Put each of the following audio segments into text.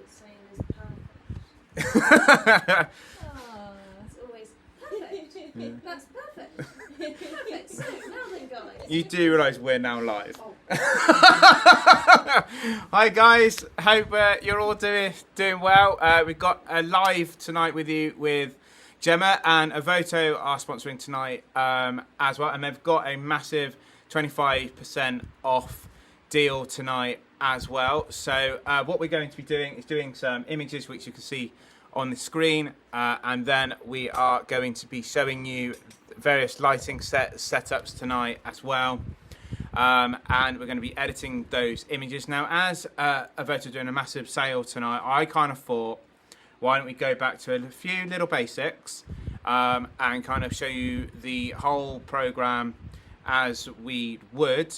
saying is perfect. It's always perfect. That's perfect. Perfect. So now then, guys. You do realise we're now live. Oh. Hi guys, hope you're all doing well. We've got a live tonight with you with Gemma, and Evoto are sponsoring tonight as well, and they've got a massive 25% off deal tonight as well. So what we're going to be doing is doing some images which you can see on the screen, and then we are going to be showing you various lighting setups tonight as well. And we're going to be editing those images. Now, as Evoto are doing a massive sale tonight, I kind of thought, why don't we go back to a few little basics and kind of show you the whole program as we would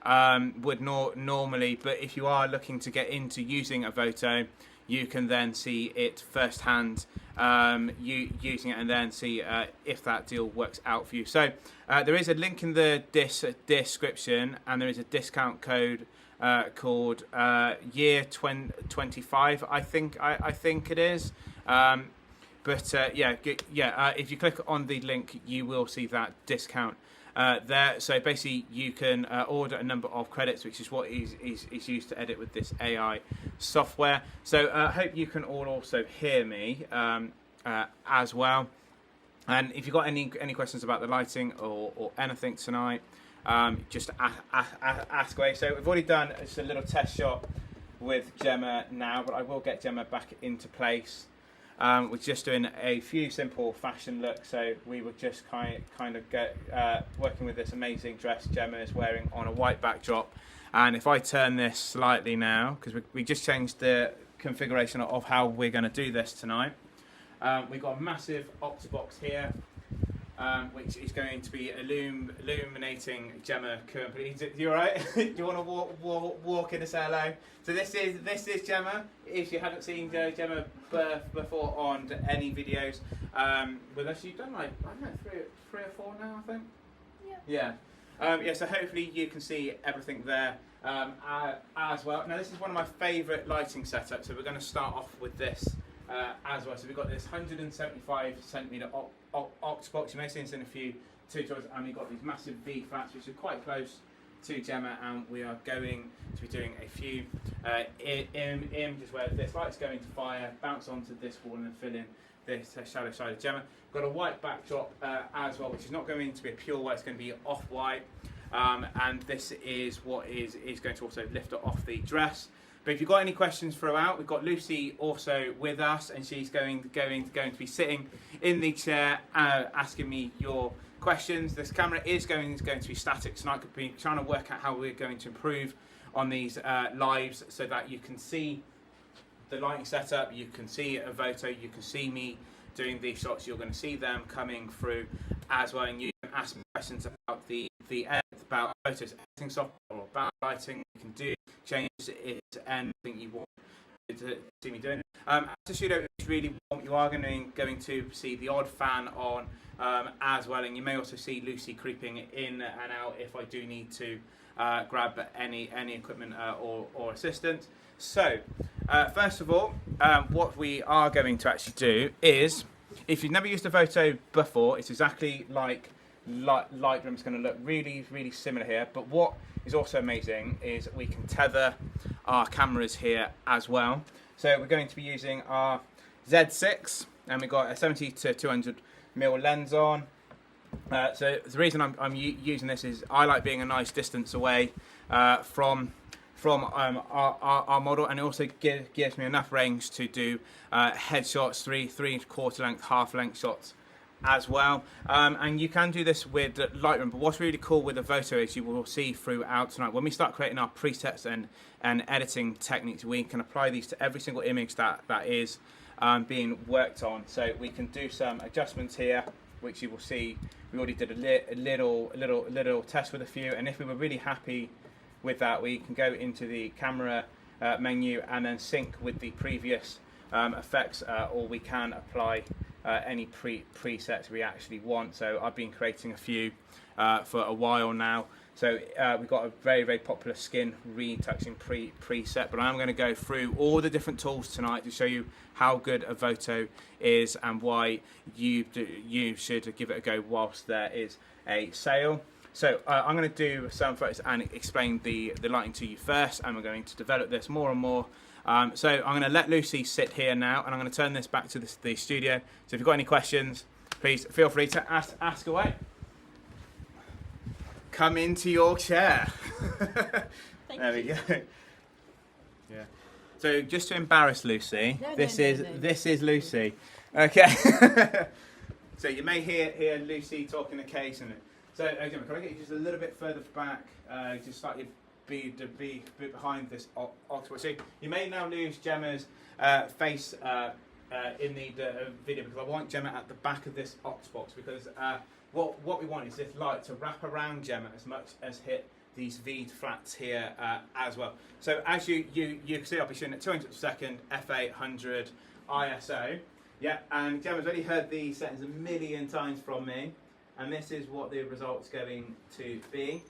normally. But if you are looking to get into using Evoto, you can then see it firsthand, using it, and then see if that deal works out for you. So there is a link in the description, and there is a discount code called year 25, I think it is. If you click on the link, you will see that discount there. So basically, you can order a number of credits, which is what is used to edit with this AI software. So I hope you can all also hear me as well. And if you've got any questions about the lighting or anything tonight, just ask away. So we've already done just a little test shot with Gemma now, but I will get Gemma back into place. We're just doing a few simple fashion looks. So we were just kind of working with this amazing dress Gemma is wearing on a white backdrop. And if I turn this slightly now, because we just changed the configuration of how we're going to do this tonight. We've got a massive Octabox here, which is going to be illuminating Gemma currently. You all right? Do you want to walk in and say hello? So this is Gemma. If you haven't seen Gemma before on any videos with us, you've done like, I don't know, three or four now, I think. Yeah. So hopefully you can see everything there as well. Now this is one of my favourite lighting setups. So we're going to start off with this as well. So we've got this 175cm Octabox. You may have seen this in a few tutorials, and we've got these massive V flats, which are quite close to Gemma, and we are going to be doing a few images where this light's going to fire, bounce onto this wall, and then fill in this shadow side of Gemma. We've got a white backdrop as well, which is not going to be a pure white, it's going to be off-white, and this is what is going to also lift it off the dress. But if you've got any questions throughout, we've got Lucy also with us, and she's going to be sitting in the chair asking me your questions. This camera is going to be static tonight. We've been trying to work out how we're going to improve on these lives so that you can see the lighting setup, you can see Evoto, you can see me doing these shots, you're going to see them coming through as well, and you can ask me questions about the about Evoto's editing software or about lighting. You can do changes it anything you want to see me doing. As the studio is really warm, you are going to see the odd fan on as well, and you may also see Lucy creeping in and out if I do need to grab any equipment or assistance. So first of all, what we are going to actually do is, if you've never used Evoto before, it's exactly like Lightroom. It's going to look really, really similar here, but what is also amazing is we can tether our cameras here as well. So we're going to be using our Z6, and we've got a 70 to 200mm lens on. So the reason I'm using this is I like being a nice distance away from our model, and it also gives me enough range to do headshots, three-quarter length, half length shots as well. And you can do this with Lightroom, but what's really cool with Evoto is you will see throughout tonight, when we start creating our presets and editing techniques, we can apply these to every single image that is being worked on. So we can do some adjustments here, which you will see. We already did a little test with a few, and if we were really happy with that, we can go into the camera menu and then sync with the previous effects, or we can apply any presets we actually want. So I've been creating a few for a while now. So we've got a very popular skin retouching preset, but I'm going to go through all the different tools tonight to show you how good Evoto is and why you should give it a go whilst there is a sale. So I'm going to do some photos and explain the lighting to you first, and we're going to develop this more and more. So I'm going to let Lucy sit here now, and I'm going to turn this back to the studio. So if you've got any questions, please feel free to ask away. Come into your chair. There we go. Yeah. So just to embarrass Lucy, this is Lucy. Okay. So you may hear Lucy talking occasionally. So Gemma, can I get you just a little bit further back, just slightly be behind this octopus? So you may now lose Gemma's face in the video, because I want Gemma at the back of this octopus, because what we want is this light to wrap around Gemma as much as hit these V flats here as well. So as you can see, I'll be shooting at 200 per second, f800 ISO. Yeah, and Gemma's already heard these settings a million times from me, and this is what the result's going to be.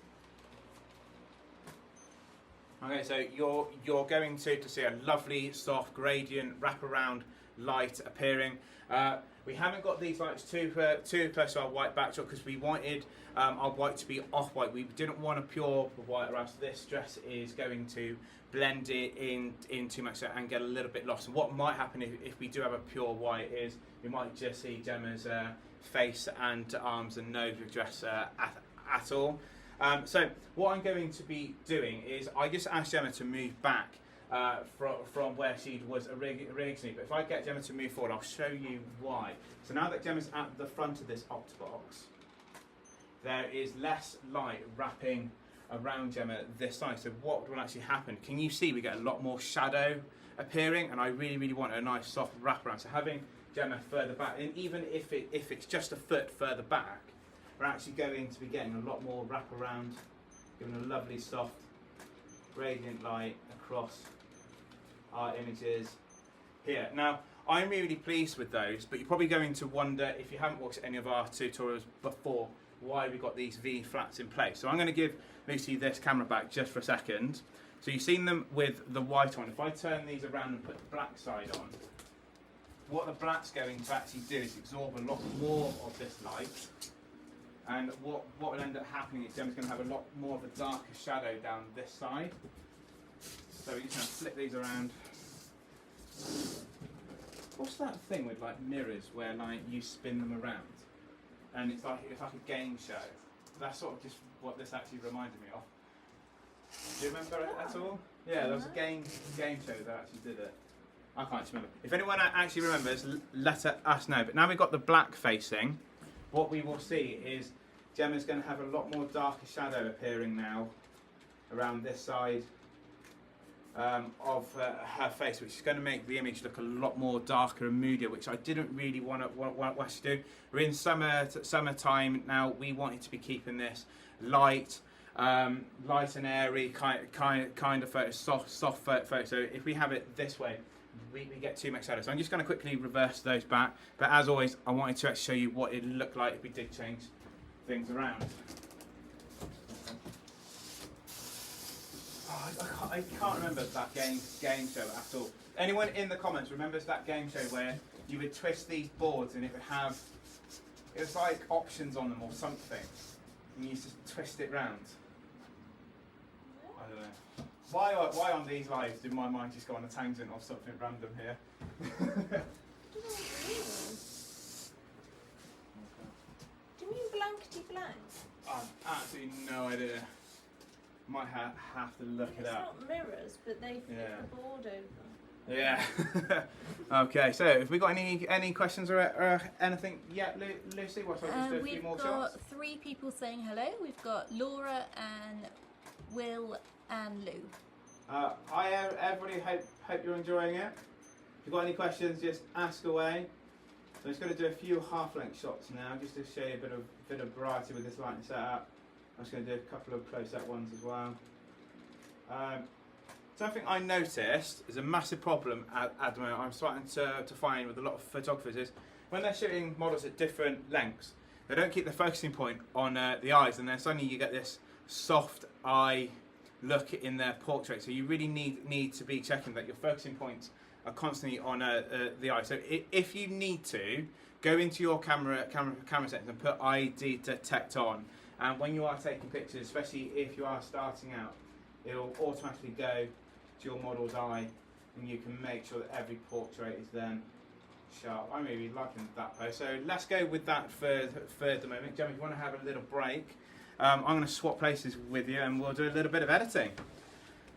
Okay, so you're going to see a lovely soft gradient wraparound light appearing. We haven't got these lights too close to our white backdrop because we wanted our white to be off-white. We didn't want a pure white, or else this dress is going to blend it in too much and get a little bit lost. And what might happen if we do have a pure white is we might just see Gemma's face and arms and nose of the dress at all. So what I'm going to be doing is I just asked Gemma to move back from where she was originally, but if I get Gemma to move forward, I'll show you why. So now that Gemma's at the front of this octobox, there is less light wrapping around Gemma this side. So what will actually happen? Can you see we get a lot more shadow appearing? And I really want a nice soft wraparound. So having Gemma further back, and even if it's just a foot further back, we're actually going to be getting a lot more wraparound, giving a lovely soft gradient light across our images here. Now, I'm really pleased with those, but you're probably going to wonder, if you haven't watched any of our tutorials before, why we got these V flats in place. So I'm going to give Lucy this camera back just for a second. So you've seen them with the white on. If I turn these around and put the black side on, what the black's going to actually do is absorb a lot more of this light. And what will end up happening is Gemma's going to have a lot more of a darker shadow down this side. So we're just going to flip these around. What's that thing with like mirrors where like you spin them around and it's like a game show? That's sort of just what this actually reminded me of. Do you remember it at all? Yeah, there was a game show that actually did it. I can't remember. If anyone actually remembers, let us know. But now we've got the black facing, what we will see is Gemma's going to have a lot more darker shadow appearing now around this side of her face, which is going to make the image look a lot more darker and moodier, which I didn't really want us to do. We're in summertime now. We wanted to be keeping this light and airy kind of photo, soft photo. So if we have it this way, we get too much shadow. So I'm just going to quickly reverse those back. But as always, I wanted to actually show you what it looked like if we did change things around. Oh, I can't remember that game show at all. Anyone in the comments remembers that game show where you would twist these boards and it was like options on them or something, and you used to twist it round? I don't know. Why on these lives did my mind just go on a tangent of something random here? Do you mean blankety blank? I've absolutely no idea. Might have to look it up. It's not mirrors, but they flip the board over. Yeah. Okay, so have we got any questions or anything yet, Lucy? What, shall I just do a few more shots? We've got 3 people saying hello. We've got Laura and Will and Lou. Hi everybody, hope you're enjoying it. If you've got any questions, just ask away. So I'm just going to do a few half-length shots now, just to show you a bit of variety with this lighting setup. I'm just going to do a couple of close-up ones as well. Something I noticed is a massive problem at the moment I'm starting to find with a lot of photographers is when they're shooting models at different lengths, they don't keep the focusing point on the eyes, and then suddenly you get this soft eye look in their portrait. So you really need to be checking that your focusing points are constantly on the eye. So if you need to, go into your camera settings and put ID detect on. And when you are taking pictures, especially if you are starting out, it'll automatically go to your model's eye, and you can make sure that every portrait is then sharp. I'm really liking that pose. So let's go with that for the moment. Gemma, if you want to have a little break, I'm going to swap places with you, and we'll do a little bit of editing.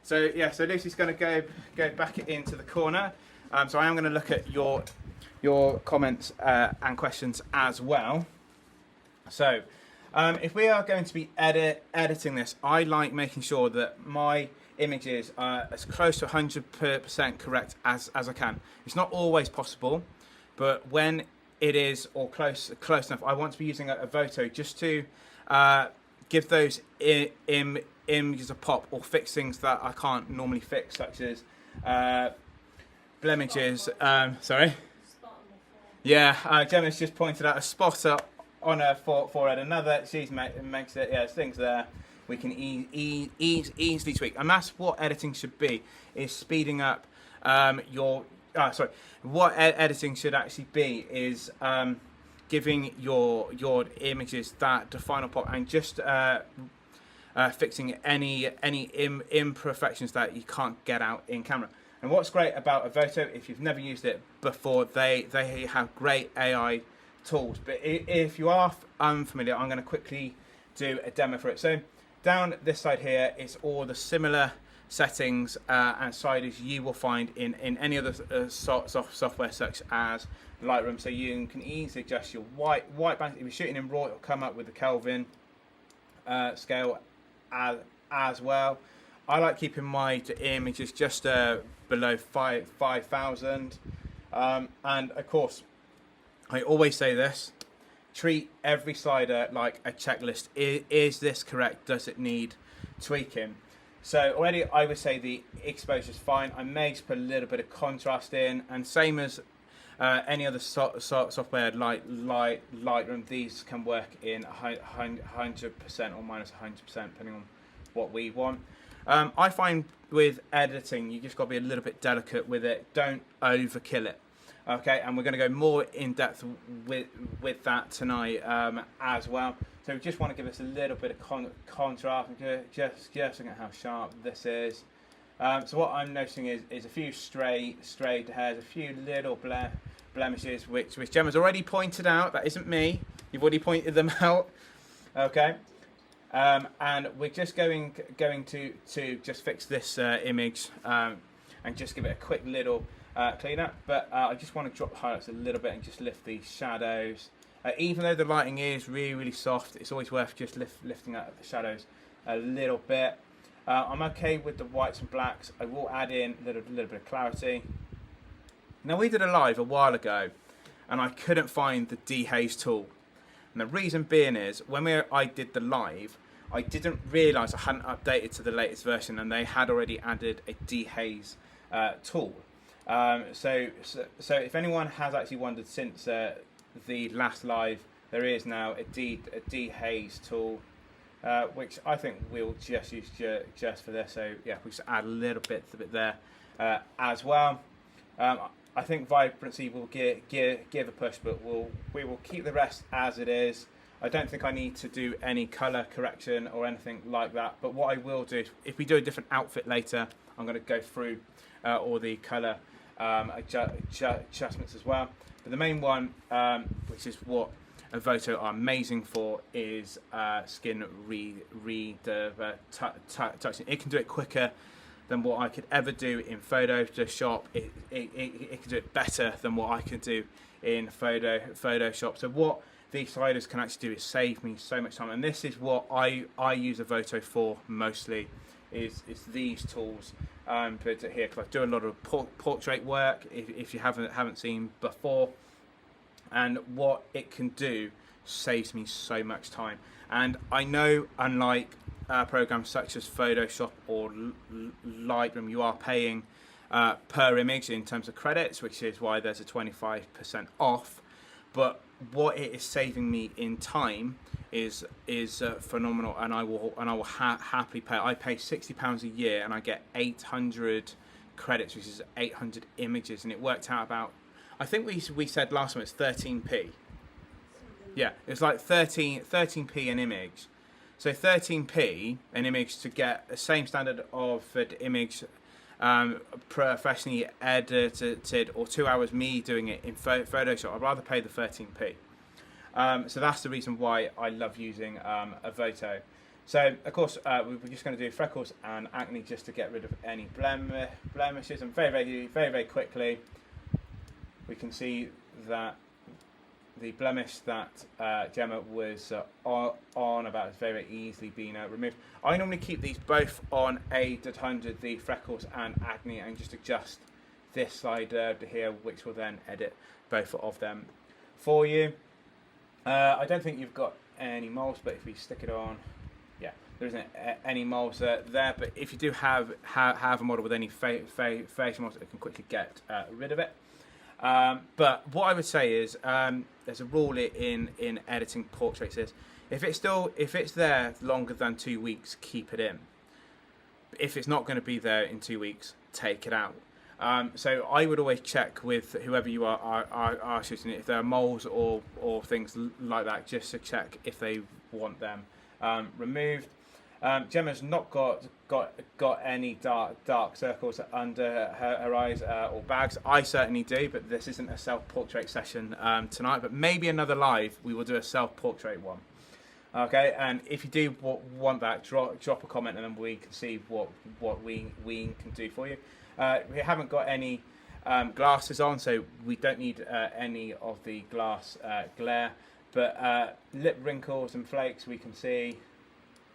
So yeah, so Lucy's going to go back into the corner. So I am going to look at your comments and questions as well. So if we are going to be editing this, I like making sure that my images are as close to 100% correct as I can. It's not always possible, but when it is or close enough, I want to be using a Evoto just to give those images a pop, or fix things that I can't normally fix, such as blemishes. Sorry. Yeah, Gemma's just pointed out a spot up on her forehead. Another, she's makes it. Yeah, things there we can easily tweak, and that's what editing should be: is speeding up your. What editing should actually be is giving your images the final pop, and just fixing any imperfections that you can't get out in camera. And what's great about Evoto, if you've never used it before, they have great AI tools. But if you are unfamiliar, I'm going to quickly do a demo for it. So down this side here is all the similar settings and sliders you will find in any other software such as Lightroom. So you can easily adjust your white balance. If you're shooting in RAW, it'll come up with the Kelvin scale as well. I like keeping my images just below 5,000, and of course I always say this: treat every slider like a checklist. Is this correct? Does it need tweaking? So already I would say the exposure is fine. I may just put a little bit of contrast in, and same as any other software like Lightroom, these can work in 100% or minus 100% depending on what we want. I find with editing, you just got to be a little bit delicate with it. Don't overkill it. Okay, and we're going to go more in depth with that tonight as well. So we just want to give us a little bit of contrast, and just looking at how sharp this is. So what I'm noticing is a few strayed hairs, a few little blemishes, which Gemma's already pointed out. That isn't me. You've already pointed them out. Okay. And we're just going to just fix this image and just give it a quick little clean up. But I just want to drop the highlights a little bit and just lift these shadows. Even though the lighting is really soft, it's always worth just lifting up the shadows a little bit. I'm okay with the whites and blacks. I will add in a little bit of clarity. Now, we did a live a while ago, and I couldn't find the dehaze tool. And the reason being is, when I did the live, I didn't realise I hadn't updated to the latest version, and they had already added a dehaze tool. So if anyone has actually wondered since the last live, there is now a dehaze tool, which I think we'll just use just for this. So yeah, we just add a little bit there as well. I think vibrancy will give a push, but we will keep the rest as it is. I don't think I need to do any colour correction or anything like that. But what I will do, if we do a different outfit later, I'm going to go through all the colour adjustments as well. But the main one, which is what Evoto are amazing for, is skin touching. It can do it quicker than what I could ever do in Photoshop. It can do it better than what I could do in Photoshop. So what these sliders can actually do is save me so much time, and this is what I use Evoto for mostly, is these tools. Put it here because I do a lot of portrait work, if you haven't seen before, and what it can do saves me so much time. And I know, unlike programs such as Photoshop or Lightroom, you are paying per image in terms of credits, which is why there's a 25% off. but what it is saving me in time is phenomenal, and I will happily pay. I pay £60 a year, and I get 800 credits, which is 800 images, and it worked out about, I think we said last time it's 13p. Yeah, it's like 13p an image. So 13p an image to get the same standard of image, professionally edited, or 2 hours me doing it in Photoshop. I'd rather pay the 13p. So that's the reason why I love using Evoto. So of course we're just going to do freckles and acne just to get rid of any blemishes, and very quickly we can see that the blemish that Gemma was on about is very easily being removed. I normally keep these both on 800, the freckles and acne, and just adjust this slider here, which will then edit both of them for you. I don't think you've got any moles, but if we stick it on, yeah, there isn't any moles there. But if you do have a model with any facial moles, it can quickly get rid of it. But what I would say is there's a rule in editing portraits is if it's there longer than 2 weeks, keep it in. If it's not going to be there in 2 weeks, take it out. So I would always check with whoever you are shooting it if there are moles or things like that, just to check if they want them removed. Gemma's not got any dark circles under her eyes or bags. I certainly do, but this isn't a self-portrait session tonight. But maybe another live, we will do a self-portrait one. Okay, and if you do want that, drop a comment, and then we can see what we can do for you. We haven't got any glasses on, so we don't need any of the glass glare. But lip wrinkles and flakes, we can see.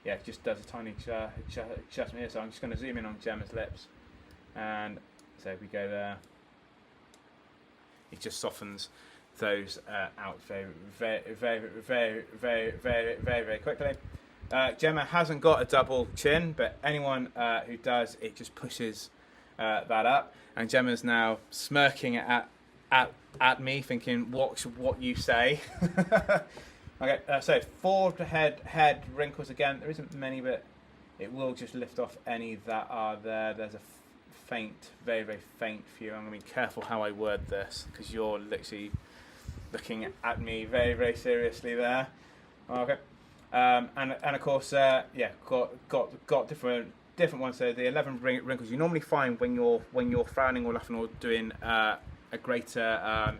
Yeah, it just does a tiny adjustment here. So I'm just going to zoom in on Gemma's lips, and so if we go there, it just softens those out very quickly. Gemma hasn't got a double chin, but anyone who does, it just pushes that up. And Gemma's now smirking at me, thinking, "What you say?" Okay, so forehead wrinkles again. There isn't many, but it will just lift off any that are there. There's a faint, very faint few. I'm going to be careful how I word this because you're literally looking at me very seriously there. Okay, and of course, yeah, got different ones. So the 11 wrinkles you normally find when you're frowning or laughing or doing a greater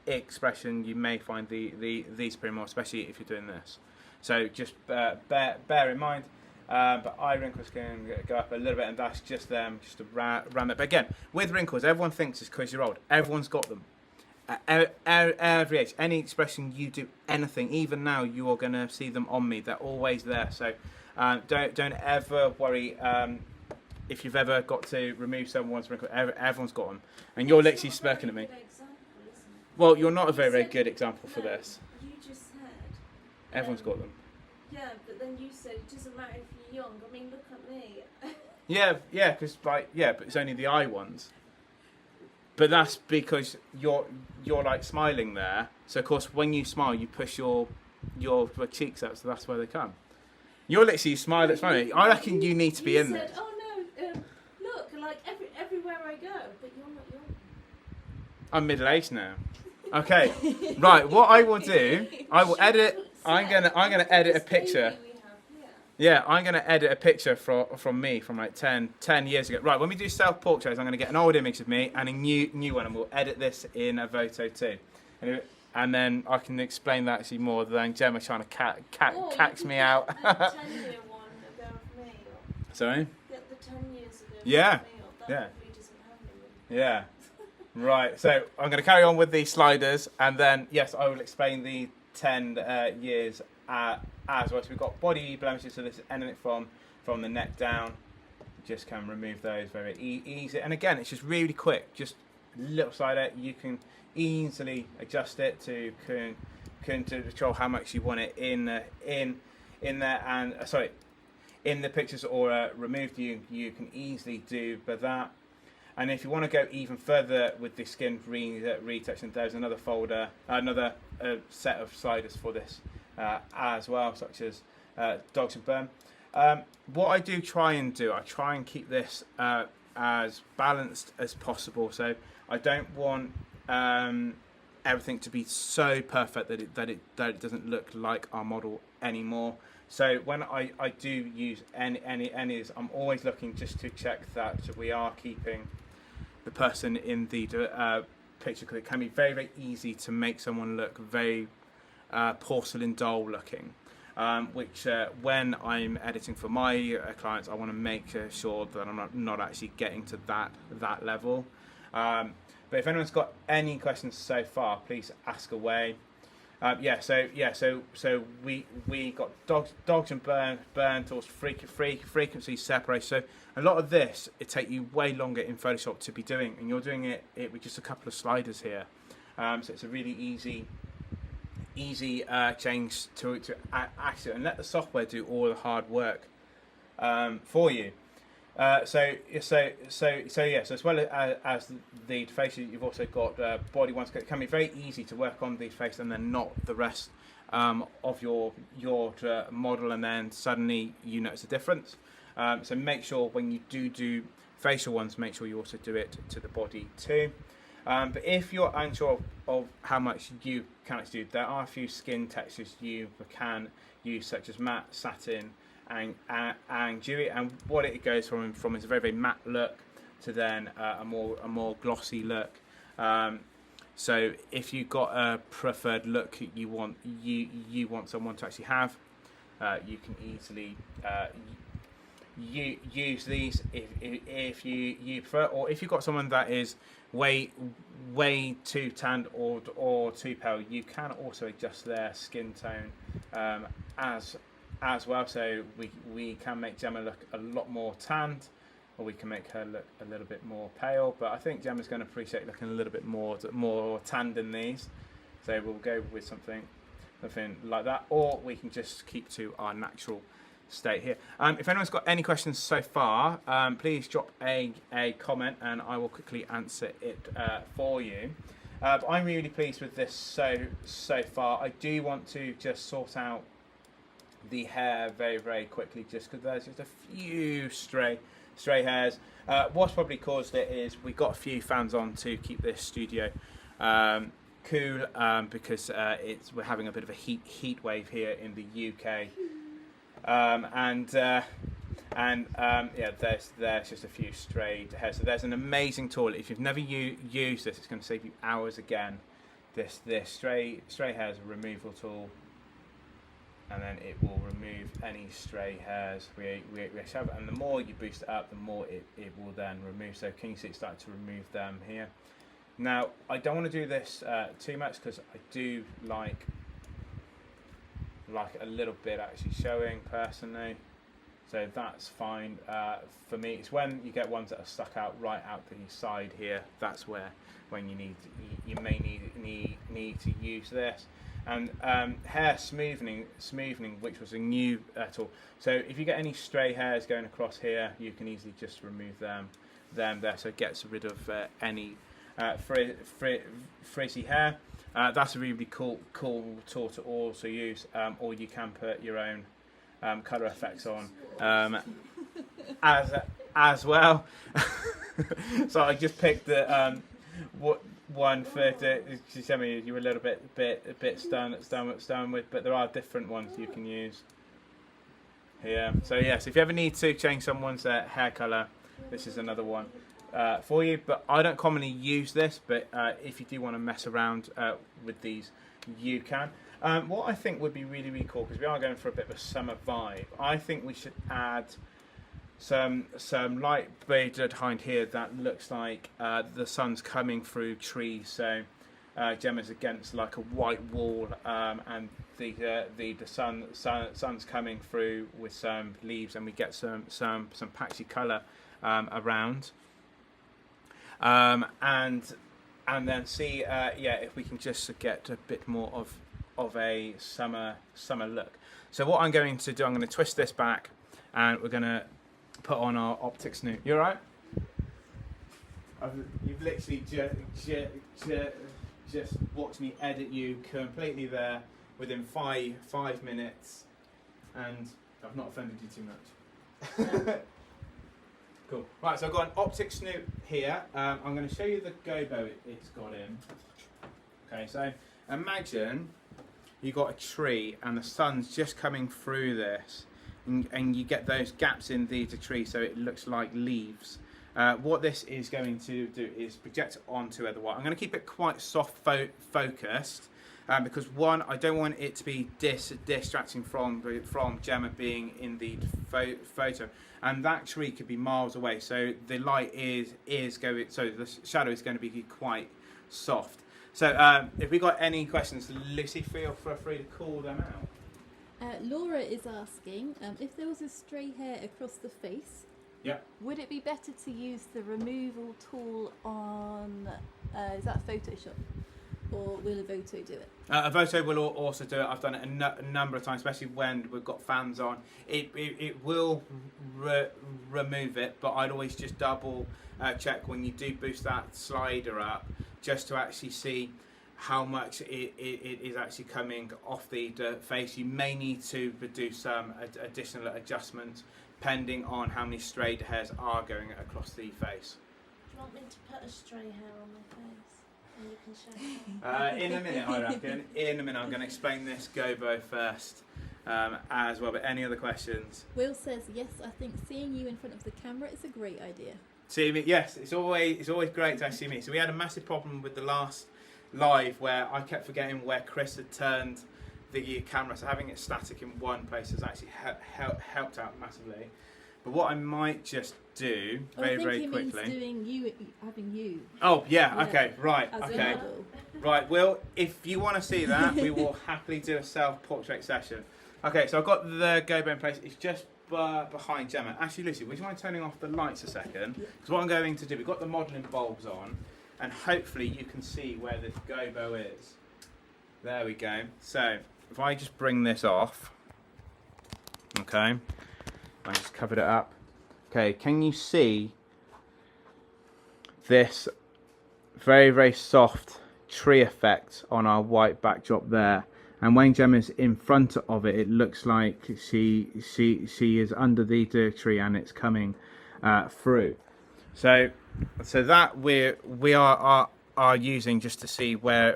expression, you may find these pretty more, especially if you're doing this. So just bear in mind. But eye wrinkles can go up a little bit, and that's just them, just around that. But again, with wrinkles, everyone thinks it's because you're old. Everyone's got them. At every age, any expression you do, anything, even now, you are going to see them on me. They're always there. So don't ever worry. If you've ever got to remove someone's wrinkle, everyone's got them, and you're literally smirking at me. Well, you're not a very good example for this. You just said everyone's got them. Yeah, but then you said it doesn't matter if you're young. I mean, look at me. Yeah, because but it's only the eye ones. But that's because you're like smiling there. So of course, when you smile, you push your cheeks out, so that's where they come. You're literally smiling. I reckon you need to be in this. Oh no, look, like everywhere I go, but you're not young. I'm middle-aged now. Okay, right. What I will do, I will edit. I'm gonna edit a picture. Yeah, I'm gonna edit a picture from me from like 10 years ago. Right, when we do self-portraits, I'm gonna get an old image of me and a new one, and we'll edit this in Evoto too. And then I can explain that actually more than Gemma trying to catch me out. Get the 10-year one ago of me. Sorry? Get the 10 years ago. Yeah. Yeah. Yeah. Right, so I'm going to carry on with the sliders, and then, yes, I will explain the 10 years as well. So we've got body blemishes, so this is anything from the neck down. Just can remove those very easy. And again, it's just really quick, just a little slider. You can easily adjust it to control how much you want it in there, and in the pictures or removed. You can easily do that. And if you want to go even further with the skin retouching, there's another folder, another set of sliders for this as well, such as dogs and burn. What I do try and do, I try and keep this as balanced as possible. So I don't want everything to be so perfect that it doesn't look like our model anymore. So when I do use any of this, I'm always looking just to check that we are keeping the person in the picture, because it can be very, very easy to make someone look very porcelain doll looking, which when I'm editing for my clients, I want to make sure that I'm not actually getting to that level. But if anyone's got any questions so far, please ask away. So we got dogs and burn tools, frequency separation. So a lot of this, it take you way longer in Photoshop to be doing, and you're doing it with just a couple of sliders here. So it's a really easy change to actually, and let the software do all the hard work for you. So as well as the faces, you've also got body ones. It can be very easy to work on these faces and then not the rest of your model, and then suddenly you notice a difference. So make sure when you do facial ones, make sure you also do it to the body too. But if you're unsure of how much you can actually do, there are a few skin textures you can use, such as matte, satin, and dewy, and what it goes from is a very, very matte look to then a more glossy look. So if you've got a preferred look you want someone to actually have, you can easily use these if you prefer, or if you've got someone that is way too tanned or too pale, you can also adjust their skin tone as well. So we can make Gemma look a lot more tanned, or we can make her look a little bit more pale, but I think Gemma's going to appreciate looking a little bit more tanned in these, so we'll go with something like that, or we can just keep to our natural state here. If anyone's got any questions so far, please drop a comment and I will quickly answer it for you. But I'm really pleased with this so far. I do want to just sort out the hair very, very quickly, just because there's just a few stray hairs. What's probably caused it is we got a few fans on to keep this studio cool, because we're having a bit of a heat wave here in the UK, there's just a few strayed hairs. So there's an amazing tool. If you've never used this, it's going to save you hours again. This stray hairs removal tool, and then it will remove any stray hairs we have, and the more you boost it up, the more it will then remove. So can you see it starting to remove them here? Now I don't want to do this too much, because I do like a little bit actually showing personally, so that's fine for me. It's when you get ones that are stuck out right out the side here, that's when you may need to use this. And hair smoothing, which was a new tool. So if you get any stray hairs going across here, you can easily just remove them there. So it gets rid of any frizzy hair. That's a really cool tool to also use, or you can put your own colour effects on as well. So I just picked the one for you were a little bit stunned with, but there are different ones you can use here. So yes, if you ever need to change someone's hair colour, this is another one for you. But I don't commonly use this, but if you do want to mess around with these, you can. What I think would be really, really cool, because we are going for a bit of a summer vibe, I think we should add some light behind here that looks like the sun's coming through trees. So Gemma's against like a white wall, and the sun's coming through with some leaves, and we get some patchy colour around, and then see if we can just get a bit more of a summer look. So what I'm going to do, I'm going to twist this back, and we're going to put on our optics new. You alright? You've literally just watched me edit you completely there within five minutes, and I've not offended you too much. Cool. Right, so I've got an optic snoop here. I'm going to show you the gobo it's got in. Okay, so imagine you got a tree and the sun's just coming through this, and you get those gaps in the tree, so it looks like leaves. What this is going to do is project it onto the white. I'm going to keep it quite soft focused, because one, I don't want it to be distracting from Gemma being in the photo, and that tree could be miles away, so the light is going, so the shadow is going to be quite soft. So if we got any questions, Lucy, feel free to call them out. Laura is asking if there was a stray hair across the face. Yeah. Would it be better to use the removal tool on, is that Photoshop? Or will Evoto do it? Evoto will also do it. I've done it a number of times, especially when we've got fans on. It will remove it, but I'd always just double check when you do boost that slider up, just to actually see how much it is actually coming off the face. You may need to do some additional adjustments depending on how many straight hairs are going across the face. Do you want me to put a stray hair on my face? And you can show me? In a minute, I reckon. In a minute, I'm going to explain this gobo first as well. But any other questions? Will says, yes, I think seeing you in front of the camera is a great idea. See me? Yes, it's always great to see me. So we had a massive problem with the last live where I kept forgetting where Chris had turned the camera, so having it static in one place has actually helped out massively. But what I might just do very quickly. Means doing you, having you. Oh yeah, okay, right, As okay, right. Will, if you want to see that, we will happily do a self-portrait session. Okay, so I've got the gobo in place. It's just behind Gemma. Actually, Lucy, would you mind turning off the lights a second? Because what I'm going to do, we've got the modelling bulbs on, and hopefully you can see where this gobo is. There we go. So if I just bring this off, okay, I just covered it up. Okay, can you see this very soft tree effect on our white backdrop there? And when Gemma's in front of it, it looks like she is under the tree and it's coming through. So that we are using just to see where.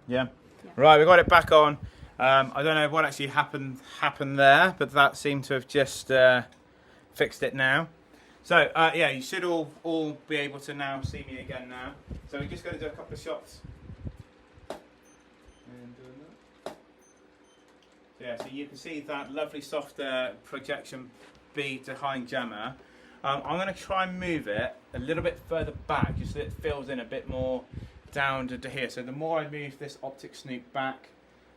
Yeah. Right, we got it back on. I don't know what actually happened there, but that seemed to have just fixed it now. So yeah, you should all be able to now see me again now. So we're just going to do a couple of shots. Yeah, so you can see that lovely soft projection bead behind Gemma. I'm going to try and move it a little bit further back, just so it fills in a bit more down to here. So the more I move this optic snoop back,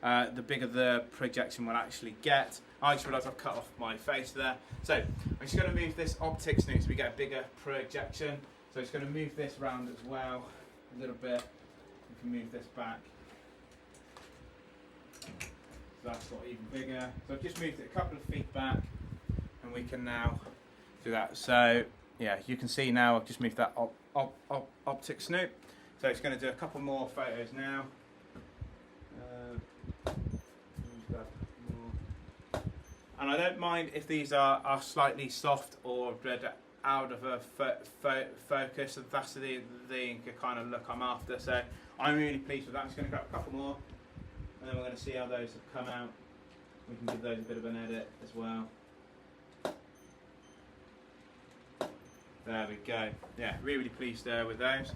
the bigger the projection will actually get. I just realised I've cut off my face there. So I'm just going to move this optic snoop so we get a bigger projection. So I'm just going to move this round as well a little bit. We can move this back. So that's got even bigger. So I've just moved it a couple of feet back, and we can now do that. So yeah, you can see now I've just moved that optic snoop. So it's going to do a couple more photos now. And I don't mind if these are slightly soft or out of a focus. And that's the kind of look I'm after. So I'm really pleased with that. I'm just going to grab a couple more, and then we're going to see how those have come out. We can give those a bit of an edit as well. There we go. Yeah, really pleased with those.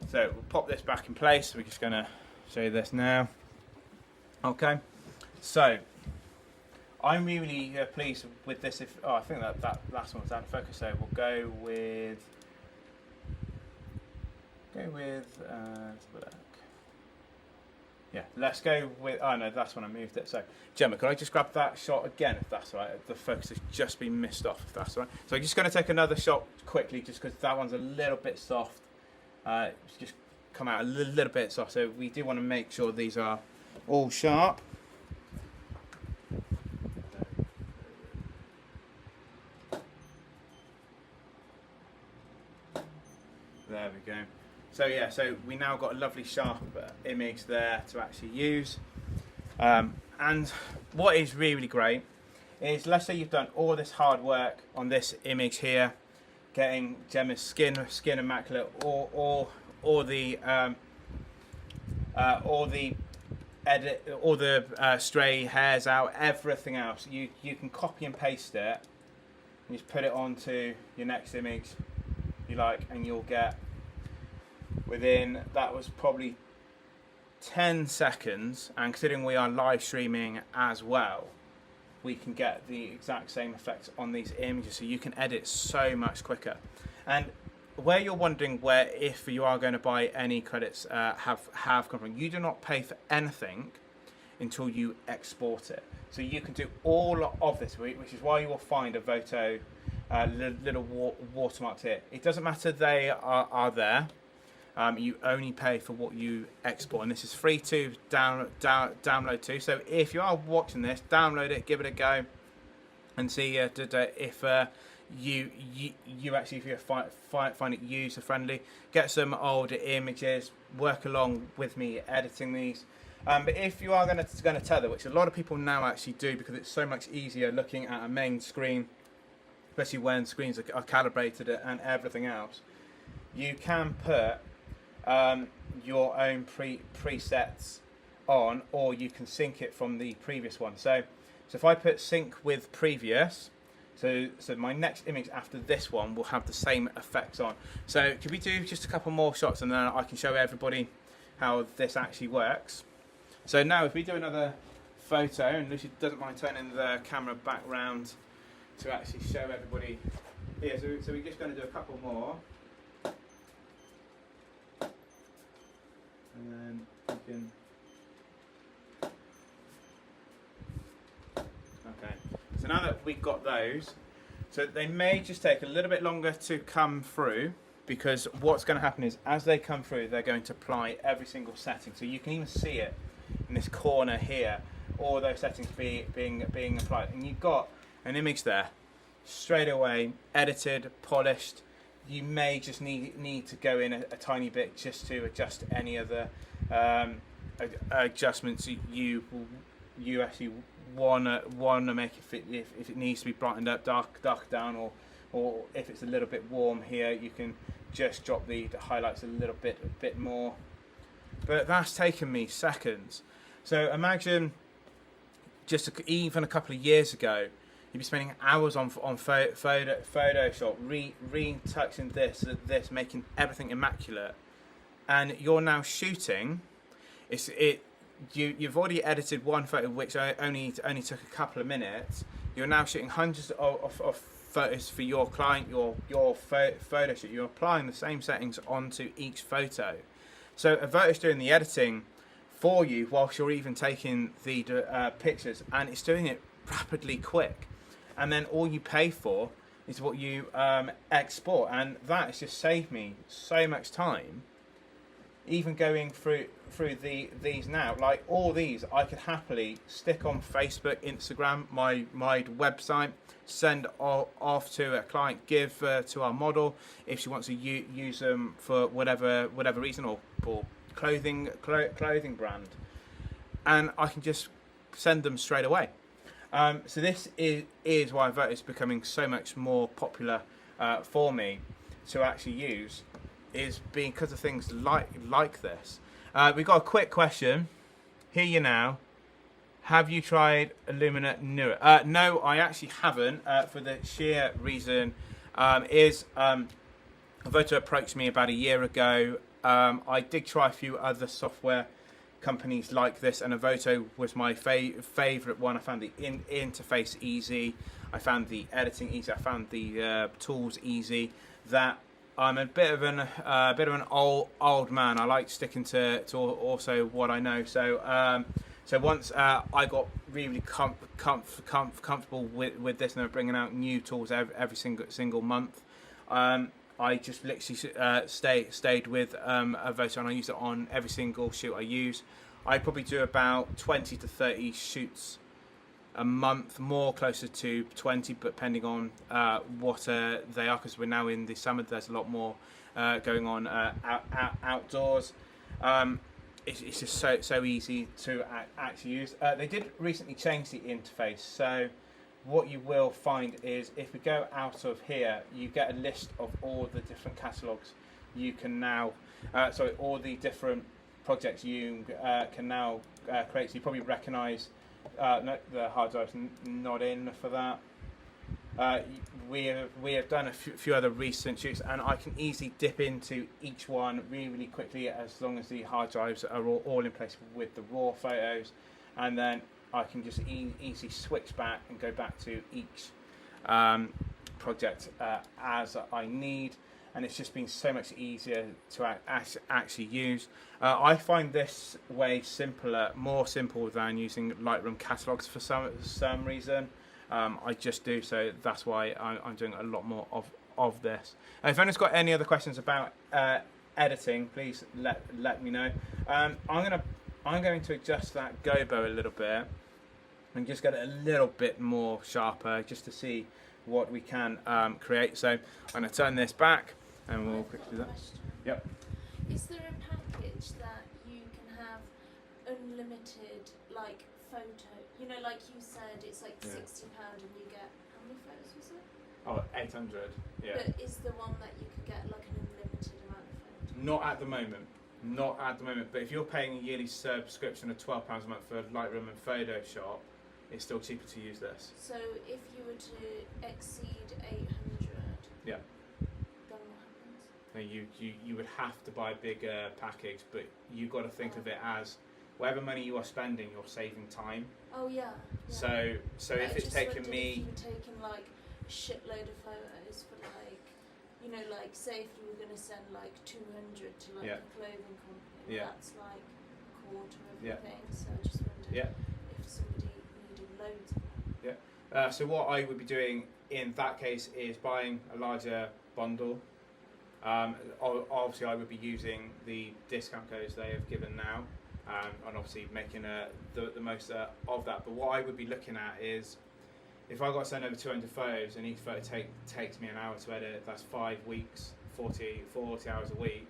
So we'll pop this back in place. We're just going to show you this now. Okay, so I'm really pleased with this. I think that last one was out of focus. So we'll go with let's have a look. Yeah, let's go with. Oh no, that's when I moved it. So Gemma, can I just grab that shot again, if that's all right? The focus has just been missed off, if that's all right. So I'm just going to take another shot quickly, just because that one's a little bit soft. It's just come out a little bit soft. So we do want to make sure these are all sharp. There we go. So yeah, so we now got a lovely sharp image there to actually use. And what is really great is, let's say you've done all this hard work on this image here, getting Gemma's skin immaculate, or the edit, all the stray hairs out, everything else. You can copy and paste it, and just put it onto your next image you like, and you'll get, within, that was probably 10 seconds, and considering we are live streaming as well, we can get the exact same effects on these images, so you can edit so much quicker. And where you're wondering where, if you are going to buy any credits have come from, you do not pay for anything until you export it. So you can do all of this, which is why you will find Evoto little watermarks here. It doesn't matter, they are there. You only pay for what you export, and this is free to download too. So if you are watching this, download it, give it a go, and see if you actually, if you find it user friendly. Get some older images, work along with me editing these. But if you are going to tether, which a lot of people now actually do, because it's so much easier looking at a main screen, especially when screens are calibrated and everything else, you can put your own presets on, or you can sync it from the previous one. So if I put sync with previous, so my next image after this one will have the same effects on. So could we do just a couple more shots, and then I can show everybody how this actually works. So now if we do another photo, and Lucy doesn't mind turning the camera back round to actually show everybody here. So we're just going to do a couple more. And then we can. Okay. So now that we've got those, so they may just take a little bit longer to come through, because what's going to happen is, as they come through, they're going to apply every single setting. So you can even see it in this corner here, all those settings being applied, and you've got an image there straight away, edited, polished. You may just need to go in a tiny bit just to adjust any other adjustments you actually wanna make if it needs to be brightened up, dark down, or if it's a little bit warm here, you can just drop the highlights a little bit more. But that's taken me seconds. So imagine just even a couple of years ago, you'd be spending hours on Photoshop, retouching this, making everything immaculate, and you're now shooting. you've already edited one photo, which only took a couple of minutes. You're now shooting hundreds of photos for your client, your photo shoot. You're applying the same settings onto each photo. So Evoto's doing the editing for you whilst you're even taking the pictures, and it's doing it rapidly quick. And then all you pay for is what you export, and that has just saved me so much time. Even going through these now, like all these, I could happily stick on Facebook, Instagram, my website, send off to a client, give to our model if she wants to use them for whatever reason, or clothing brand, and I can just send them straight away. So this is why Evoto is becoming so much more popular for me to actually use, is because of things like this. We've got a quick question. Hear you now. Have you tried Illumina Newer? No, I actually haven't, for the sheer reason Evoto approached me about a year ago. I did try a few other software companies like this, and Evoto was my favourite one. I found the interface easy. I found the editing easy. I found the tools easy. That I'm a bit of an old man. I like sticking to also what I know. So once I got really comfortable with this, and they're bringing out new tools every single month, I just literally stayed with Evoto, and I use it on every single shoot I use. I probably do about 20 to 30 shoots a month, more closer to 20, but depending on what they are, because we're now in the summer. There's a lot more going on outdoors. It's just so easy to actually use. They did recently change the interface, so what you will find is if we go out of here, you get a list of all the different catalogues you can now, all the different projects you can now create. So you probably recognise. No, the hard drive's not in for that. We have done a few other recent shoots, and I can easily dip into each one really quickly, as long as the hard drives are all in place with the raw photos, and then I can just easily switch back and go back to each project as I need. And it's just been so much easier to actually use. I find this way more simple than using Lightroom catalogs for some reason. I just do, so that's why I'm doing a lot more of this. If anyone's got any other questions about editing, please let me know. I'm going to adjust that gobo a little bit and just get it a little bit more sharper, just to see what we can create. So I'm going to turn this back, and we'll quickly do that. Yep. Is there a package that you can have unlimited, like, photo? You know, like you said, it's like £60 and you get, how many photos was it? Oh, 800. Yeah. But is the one that you could get like an unlimited amount of photos? Not at the moment. Not at the moment. But if you're paying a yearly subscription of £12 a month for Lightroom and Photoshop, it's still cheaper to use this. So if you were to exceed 800, yeah, then what happens? Now you would have to buy a bigger package, but you've got to think of it as whatever money you are spending, you're saving time. Oh yeah. So if it's taken me, if you were taking like a shitload of photos for like, you know, like say if you were going to send like 200 to like a clothing company, that's like a quarter of the thing. So I just wondered if somebody needed loads of them. Yeah. So what I would be doing in that case is buying a larger bundle. Obviously I would be using the discount codes they have given now. And obviously making the most of that. But what I would be looking at is, if I got to send over 200 photos and each photo takes me an hour to edit, that's 5 weeks, 40 hours a week,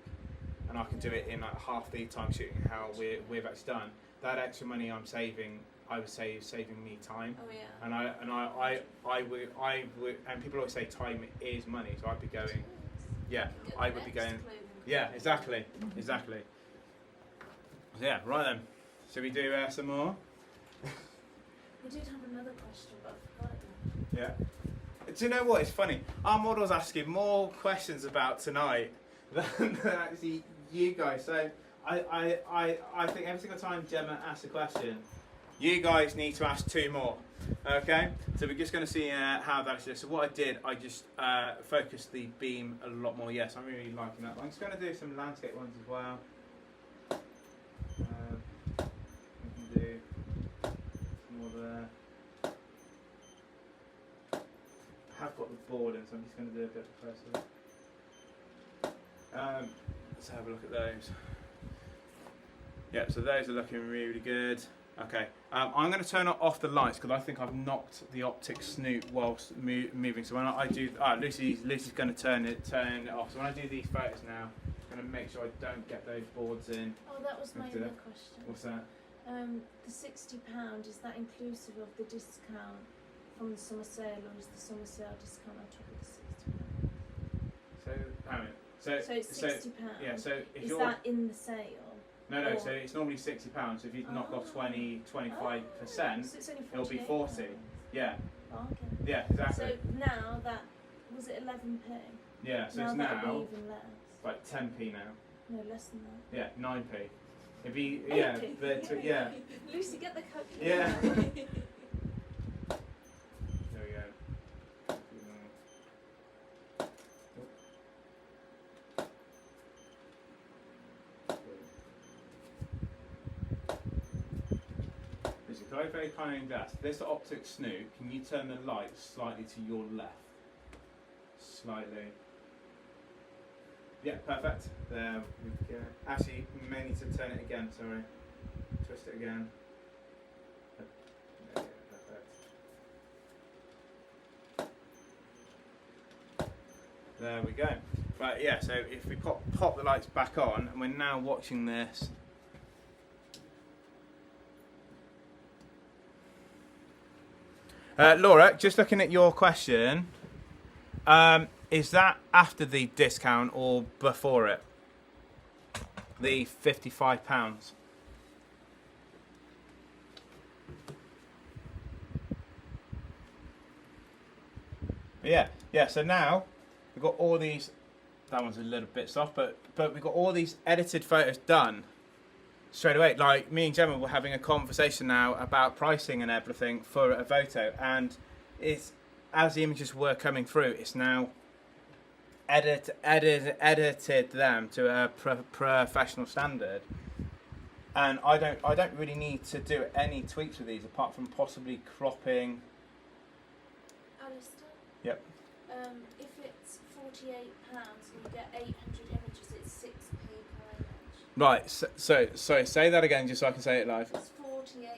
and I can do it in like half the time shooting how we've actually done. That extra money I'm saving, I would say, is saving me time. Oh yeah. And I would, and people always say time is money, so I'd be going, I would be going, exactly. Yeah, right then. Should we do some more? We did have another question, but I forgot it now. Yeah. Do you know what? It's funny. Our model's asking more questions about tonight than actually you guys. So I think every single time Gemma asks a question, you guys need to ask 2 more. Okay, so we're just going to see how that is. So what I did, I just focused the beam a lot more. Yes, I'm really liking that. I'm just going to do some landscape ones as well. We can do more there. I have got the board in, so I'm just going to do a bit closer. Let's have a look at those. Yeah, so those are looking really good. Okay, I'm going to turn off the lights because I think I've knocked the optic snoot whilst moving. So when I do, Lucy's going to turn it off. So when I do these photos now, I'm going to make sure I don't get those boards in. Oh, that was my other question. What's that? The £60, is that inclusive of the discount from the summer sale, or is the summer sale discount on top of the £60? So it's £60. Yeah. So if is that in the sale? No. So it's normally £60. So if you knock off 25%, so it'll be 40. Yeah. Oh, okay. Yeah, exactly. So now that was it 11p? Yeah. So now it's that'll now be even less. like 10p now. No, less than that. Yeah, 9p. It'd be 8p. but yeah. Lucy, get the calculator. Yeah. There we go. Very kindly ask, this optic snoot, can you turn the light slightly to your left? Slightly. Yeah, perfect. There we go. Actually, you may need to turn it again, sorry. Twist it again. There we go, perfect. There we go. Right, yeah, so if we pop the lights back on, and we're now watching this. Laura, just looking at your question, is that after the discount or before it? The £55. Yeah. So now we've got all these. That one's a little bit soft, but we've got all these edited photos done straight away. Like me and Gemma were having a conversation now about pricing and everything for Evoto, and it's as the images were coming through, it's now edited them to a professional standard, and I don't really need to do any tweaks with these apart from possibly cropping. Alistair? Yep. If it's £48 and you get 800 images, it's 6p per image. Right, so say that again just so I can say it live. It's £48.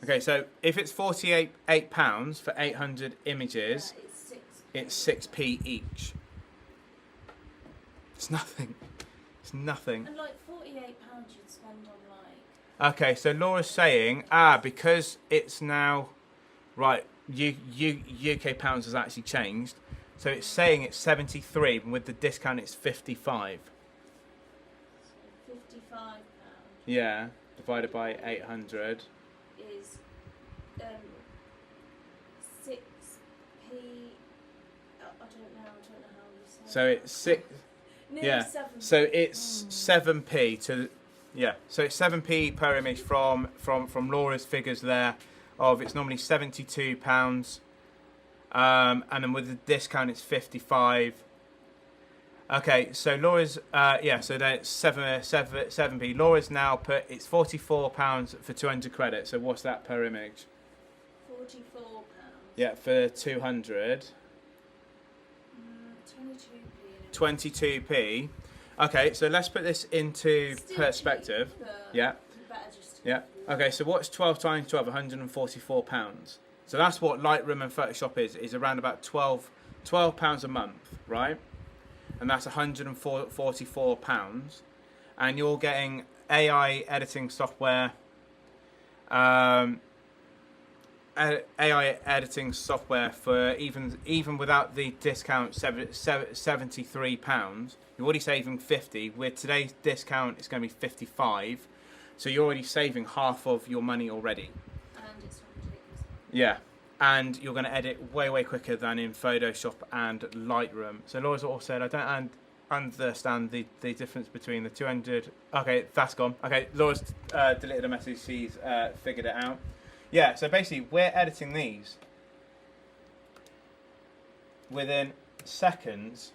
Okay, so if it's £48 for 800 images, yeah, it's 6p each. It's nothing. It's nothing. And like £48 you'd spend on like... Okay, so Laura's saying, because it's now, right, UK pounds has actually changed. So it's saying it's 73, and with the discount it's 55. £55. Yeah, divided by 800. Is 6p. I don't know how you say. So it's 6. Nearly Yeah. 7. So it's 7p to. Yeah. So it's 7p per image from Laura's figures there. Of it's normally £72. And then with the discount it's 55. Okay, so Laura's so that's 7p. Laura's now put it's £44 for 200 credits. So what's that per image? £44. Yeah, for 200. 22p. Okay, so let's put this into perspective. Cheap, yeah. Yeah. Okay, so what's 12 times 12? £144. So that's what Lightroom and Photoshop is around about £12 a month, right? And that's £144. And you're getting AI editing software, AI editing software for even without the discount, £73. You're already saving 50. With today's discount, it's going to be 55. So you're already saving half of your money already. And it's not taking as long. Yeah, and you're going to edit way quicker than in Photoshop and Lightroom. So Laura's also said, I don't understand the difference between the 200. Okay, that's gone. Okay, Laura's deleted a message. She's figured it out. Yeah, so basically we're editing these within seconds,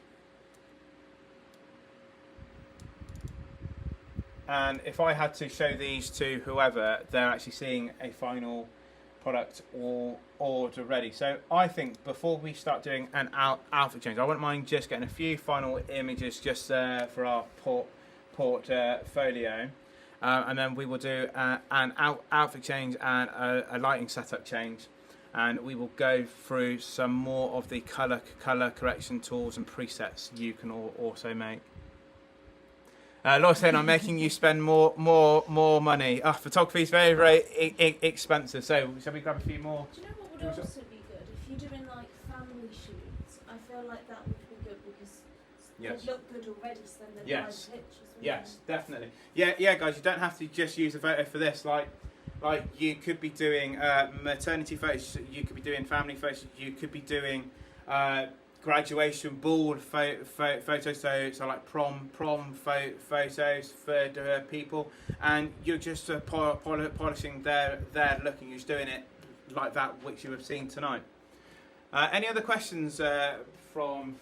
and if I had to show these to whoever, they're actually seeing a final product or order ready. So I think before we start doing an outfit change, I wouldn't mind just getting a few final images just for our portfolio, and then we will do an outfit change and a lighting setup change, and we will go through some more of the color correction tools and presets you can also make. Laura saying, I'm making you spend more money. Photography is very, very expensive. So, shall we grab a few more? Do you know what would also be good? If you're doing like family shoots, I feel like that would be good because they look good already, so then they're nice pictures. Yes, definitely. Yeah, guys, you don't have to just use Evoto for this. Like you could be doing maternity photos, you could be doing family photos, you could be doing graduation ball photos, so like prom photos for people, and you're just polishing their look, and you're just doing it like that, which you have seen tonight. Any other questions from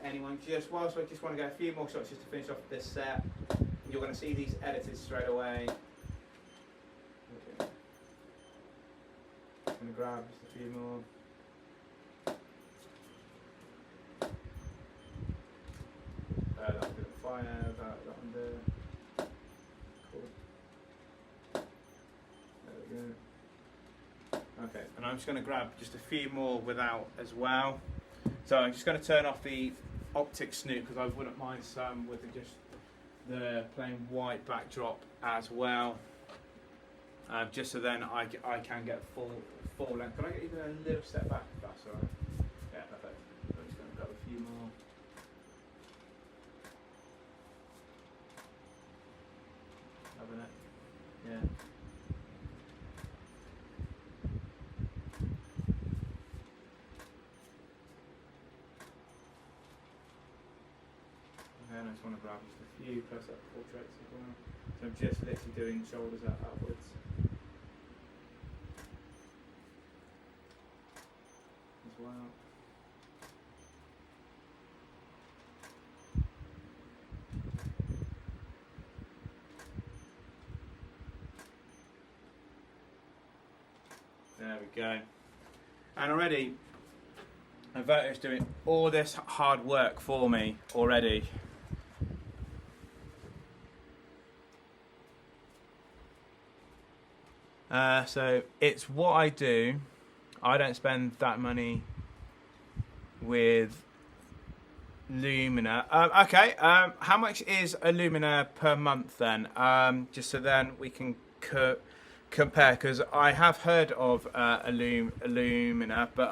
anyone? Just whilst I just want to get a few more shots just to finish off this set. You're going to see these edited straight away. Okay. I'm going to grab just a few more. That one didn't fire, that one there. Cool. There we go. Okay, and I'm just going to grab just a few more without as well. So I'm just going to turn off the optic snoop because I wouldn't mind some with just the plain white backdrop as well. Just so then I can get full length. Can I get even a little step back if that's alright? Yeah, perfect. I'm just going to grab a few more. Loving it. Yeah. And I just want to grab just a few close-up portraits as well. So I'm just literally doing shoulders upwards. As well. There we go. And already, Evoto is doing all this hard work for me already. So it's what I do. I don't spend that money with Lumina. Okay, how much is a Lumina per month then? Just so then we can compare, because I have heard of a Lumina, but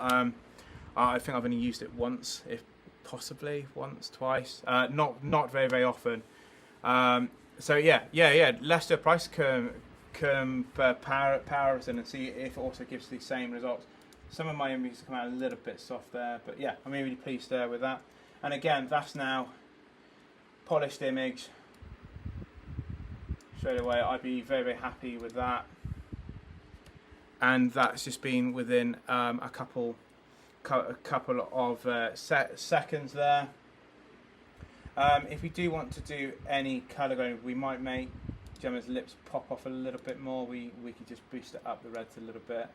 I think I've only used it once, if possibly once, twice. Not very often. So yeah. Let's do a price comparison and see if it also gives the same results. Some of my images come out a little bit soft there, but yeah, I'm really pleased with that. And again, that's now polished image straight away. I'd be very happy with that. And that's just been within a couple of seconds there. If we do want to do any colour grading, we might make Gemma's lips pop off a little bit more. We could just boost it up the reds a little bit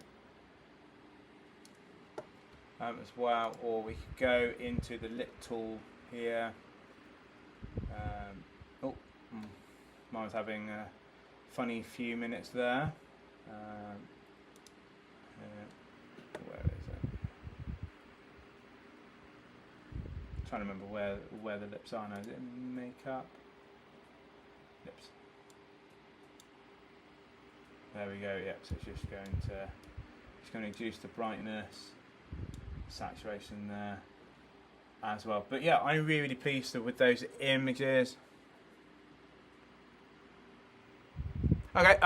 as well, or we could go into the lip tool here. Mine was having a funny few minutes there. Where is it? I'm trying to remember where the lips are now. Is it makeup? Lips. There we go. Yep. So it's just going to reduce the brightness, saturation there as well. But yeah, I'm really pleased with those images. Okay.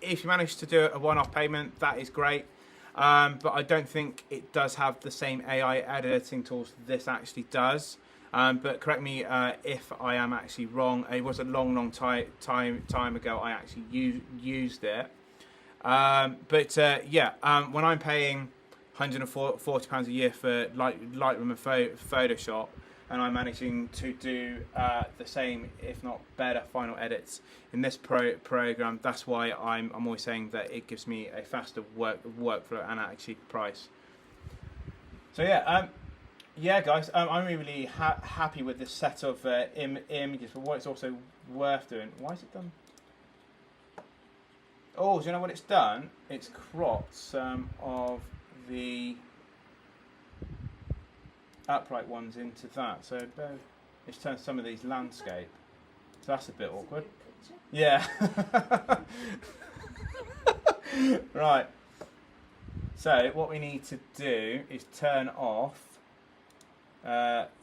If you manage to do a one-off payment, that is great. But I don't think it does have the same AI editing tools this actually does. But correct me if I am actually wrong. It was a long time ago I actually used it. When I'm paying £140 a year for Lightroom and Photoshop, and I'm managing to do the same, if not better, final edits in this program, that's why I'm always saying that it gives me a faster workflow and actually price. So guys, I'm really happy with this set of images. But what it's also worth doing. Why is it done? Oh, do you know what it's done? It's cropped some of the upright ones into that. So it's turned some of these landscape. So that's a bit awkward. Yeah. Right. So what we need to do is turn off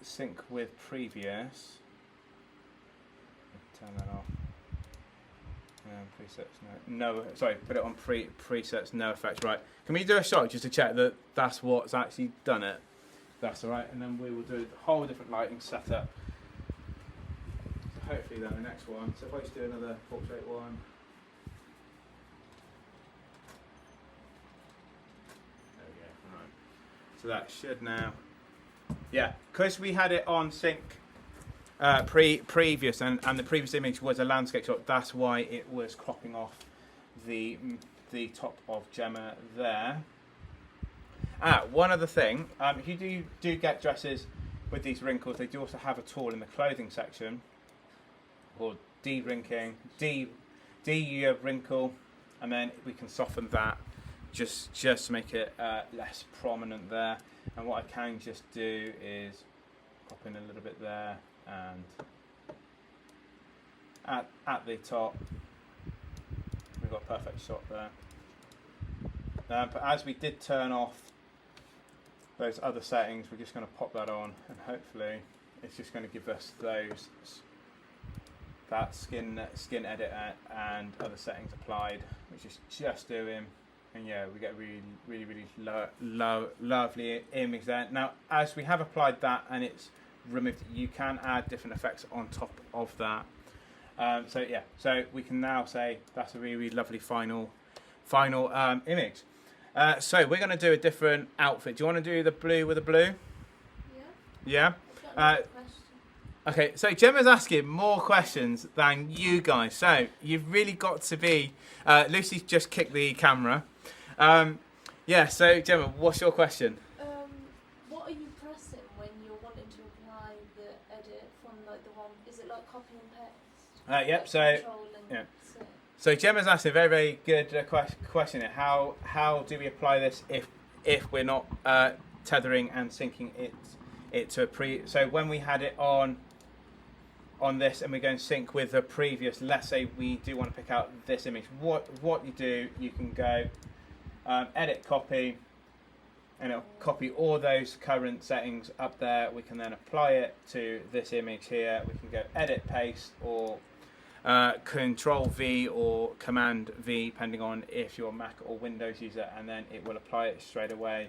sync with previous. Turn that off. Presets no. Sorry, put it on presets no effects. Right. Can we do a shot just to check that that's what's actually done it? That's all right, and then we will do a whole different lighting setup. So hopefully then the next one. So if I just do another portrait one. There we go. All right. So that should now. Yeah, because we had it on sync previous, and the previous image was a landscape shot. That's why it was cropping off the top of Gemma there. One other thing, if you do get dresses with these wrinkles, they do also have a tool in the clothing section called de-wrinkling, de-wrinkle, and then we can soften that just to make it less prominent there. And what I can just do is pop in a little bit there, and at the top we've got a perfect shot there. But as we did turn off those other settings, we're just going to pop that on, and hopefully it's just going to give us that skin edit and other settings applied, which is just doing. And yeah, we get really lovely image there. Now, as we have applied that and it's removed, you can add different effects on top of that. So we can now say that's a really lovely final image. So we're going to do a different outfit. Do you want to do the blue with the blue? Yeah. Yeah. Okay, so Gemma's asking more questions than you guys. So you've really got to be. Lucy's just kicked the camera. So Gemma, what's your question? What are you pressing when you're wanting to apply the edit from like the one? Is it like copy and paste? Yep. Like So Gemma's asking a very, very good question. How do we apply this if we're not tethering and syncing it to a pre? So when we had it on this and we're going to sync with the previous, let's say we do want to pick out this image. What you do, you can go edit copy, and it'll copy all those current settings up there. We can then apply it to this image here. We can go edit paste or Control V or Command V, depending on if you're a Mac or Windows user, and then it will apply it straight away.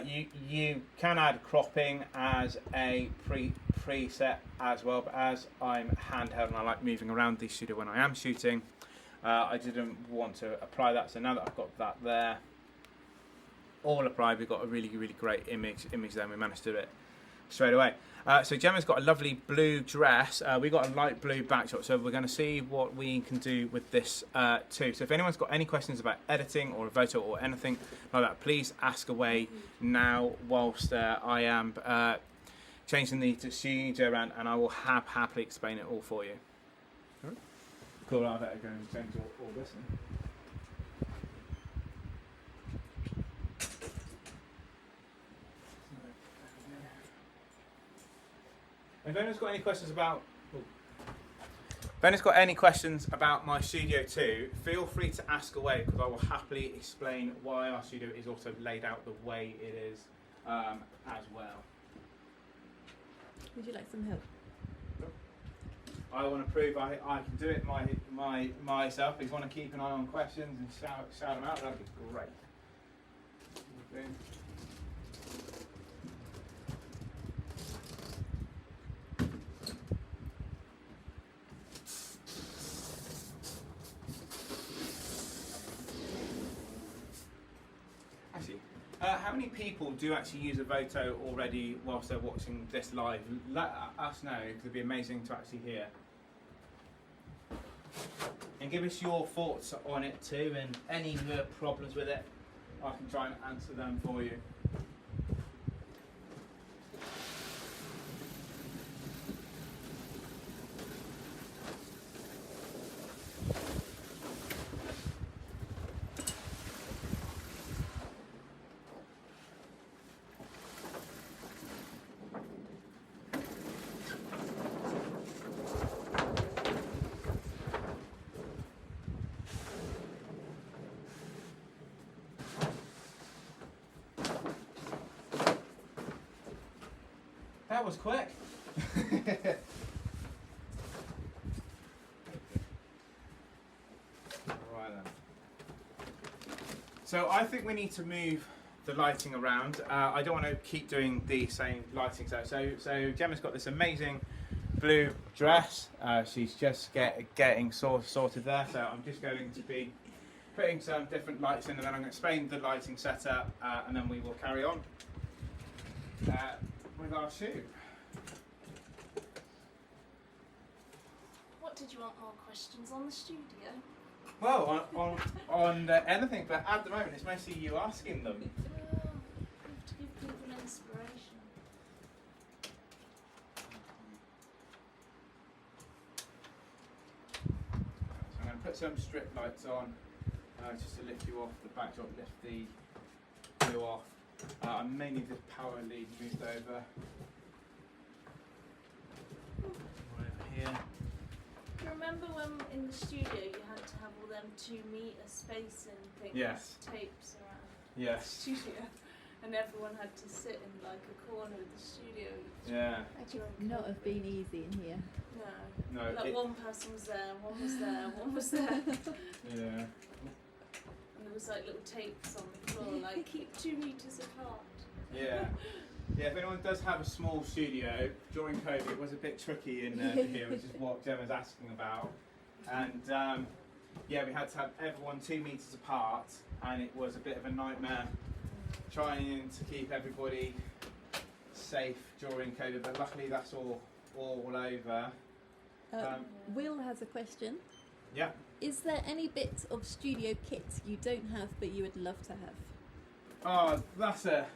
You can add cropping as a preset as well, but as I'm handheld and I like moving around the studio when I am shooting, I didn't want to apply that. So now that I've got that there all applied, we've got a really great image there, and we managed to do it straight away. So Gemma's got a lovely blue dress. We've got a light blue backdrop, so we're going to see what we can do with this too. So if anyone's got any questions about editing or Evoto or anything like that, please ask away now whilst I am changing the studio around, and I will happily explain it all for you. Cool, I better go and change all this then. If anyone's got any questions about my studio too, feel free to ask away, because I will happily explain why our studio is also laid out the way it is as well. Would you like some help? I want to prove I can do it myself. If you want to keep an eye on questions and shout them out, that'd be great. How many people do actually use Evoto already whilst they're watching this live? Let us know, because it'd be amazing to actually hear. And give us your thoughts on it too, and any problems with it, I can try and answer them for you. That was quick. Right then. So I think we need to move the lighting around. I don't want to keep doing the same lighting. So Gemma's got this amazing blue dress. She's just getting sorted there. So I'm just going to be putting some different lights in, and then I'm going to explain the lighting setup, and then we will carry on with our shoot. What did you want more questions on the studio? Well, on anything, but at the moment it's mostly you asking them. Well, we have to give people inspiration. So I'm going to put some strip lights on, just to lift you off the backdrop, lift the blue off. I may need the power lead moved over. Right over here. Do you remember when in the studio you had to have all them 2 metre spacing things, Yes. tapes around the Yes. studio, and everyone had to sit in like a corner of the studio? Yeah. That could not have been easy in here. No. No. Like one person was there, one was there, one was there. Yeah. And there was like little tapes on the floor, like keep 2 metres apart. Yeah. Yeah, if anyone does have a small studio, during COVID it was a bit tricky in here, which is what Gemma's asking about. And yeah, we had to have everyone 2 metres apart, and it was a bit of a nightmare trying to keep everybody safe during COVID, but luckily that's all over. Will has a question. Yeah. Is there any bits of studio kit you don't have but you would love to have? Oh, that's a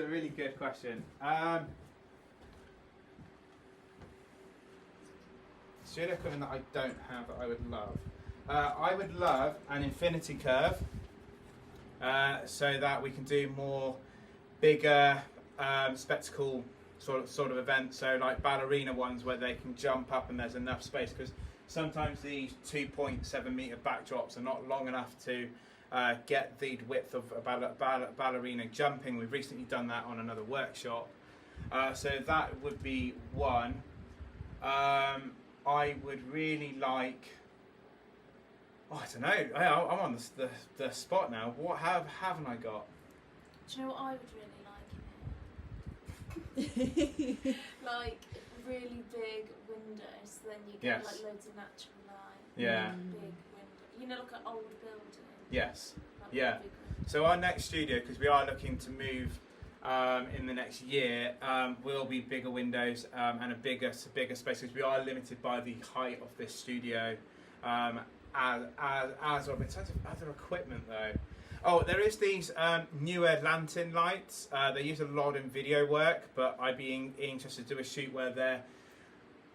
really good question. Studio equipment that I don't have that I would love. I would love an infinity curve, so that we can do more bigger spectacle sort of events. So like ballerina ones where they can jump up and there's enough space, because sometimes these 2.7 metre backdrops are not long enough to get the width of a ballerina jumping. We've recently done that on another workshop. So that would be one. I would really like, I don't know, I'm on the spot now. What haven't I got? Do you know what I would really like in here? Like really big windows, then you get like loads of natural light. Yeah. Big window. You know, like an old building. Yes. Like Yeah. big window. So our next studio, because we are looking to move in the next year, will be bigger windows and a bigger space, because we are limited by the height of this studio. As of in terms of other equipment though. Oh, there is these newer lantern lights. They use a lot in video work, but I'd be interested to do a shoot where they're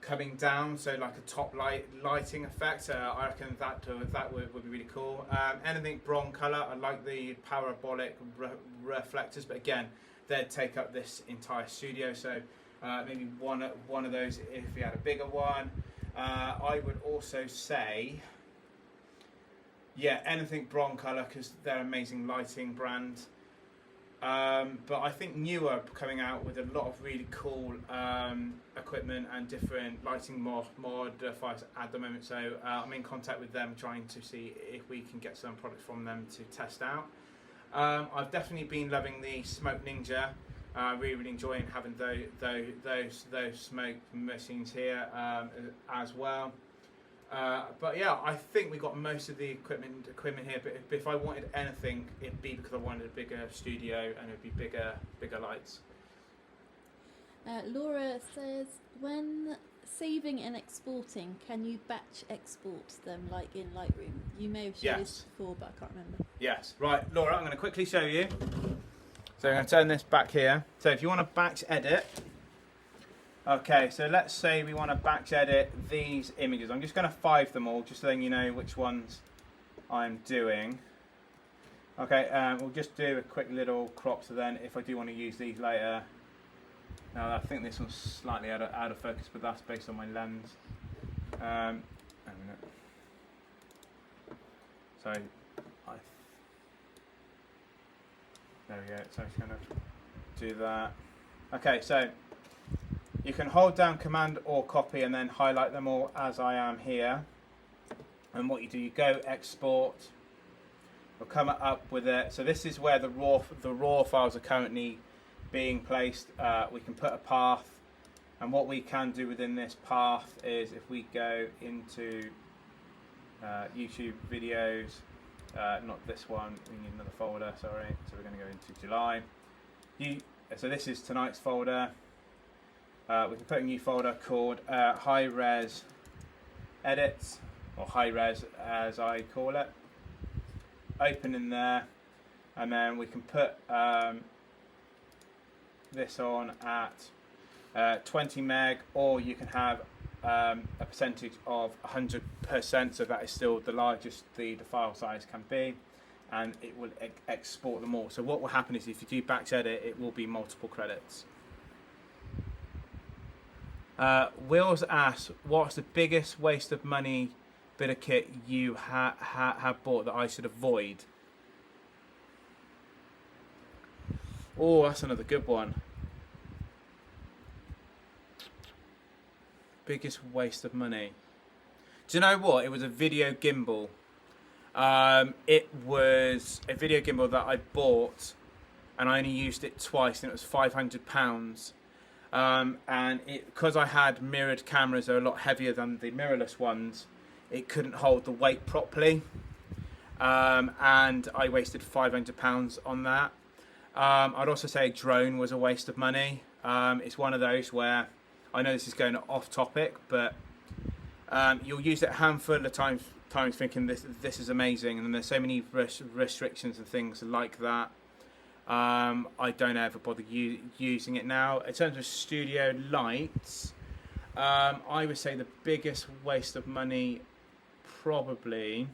coming down, so like a top lighting effect. I reckon that would be really cool. Anything bronze colour. I like the parabolic reflectors, but again, they'd take up this entire studio. So maybe one of those if we had a bigger one. I would also say, yeah, anything bronze colour, because they're an amazing lighting brand. But I think Newer are coming out with a lot of really cool equipment and different lighting modifiers at the moment. So I'm in contact with them, trying to see if we can get some products from them to test out. I've definitely been loving the Smoke Ninja. Really enjoying having those smoke machines here as well. But yeah, I think we got most of the equipment here. But if I wanted anything, it'd be because I wanted a bigger studio and it'd be bigger lights. Laura says, when saving and exporting, can you batch export them like in Lightroom? You may have shown this before, but I can't remember. Yes. Right, Laura, I'm going to quickly show you. So I'm going to turn this back here. So if you want to batch edit, okay, so let's say we want to batch edit these images. I'm just going to 5 them all, just so then you know which ones I'm doing. Okay, we'll just do a quick little crop, so then if I do want to use these later. Now I think this one's slightly out of focus, but that's based on my lens. A minute. So, there we go, so I'm just going to do that. Okay, so you can hold down Command or Copy and then highlight them all as I am here. And what you do, you go Export. We'll come up with it. So this is where the raw files are currently being placed. We can put a path, and what we can do within this path is if we go into YouTube videos, not this one, we need another folder, sorry, so we're going to go into July. So this is tonight's folder. We can put a new folder called high res edits, or high res as I call it. Open in there, and then we can put this on at 20 meg, or you can have a percentage of 100%, so that is still the largest the file size can be, and it will export them all. So what will happen is if you do batch edit, it will be multiple credits. Will's asked, what's the biggest waste of money bit of kit you have bought that I should avoid? Oh, that's another good one. Biggest waste of money. Do you know what? It was a video gimbal. It was a video gimbal that I bought, and I only used it twice, and it was £500. And because I had mirrored cameras, they're a lot heavier than the mirrorless ones. It couldn't hold the weight properly, and I wasted £500 on that. I'd also say a drone was a waste of money. It's one of those where, I know this is going off topic, but you'll use it a handful of times thinking this is amazing, and then there's so many restrictions and things like that. I don't ever bother using it now. In terms of studio lights, I would say the biggest waste of money probably,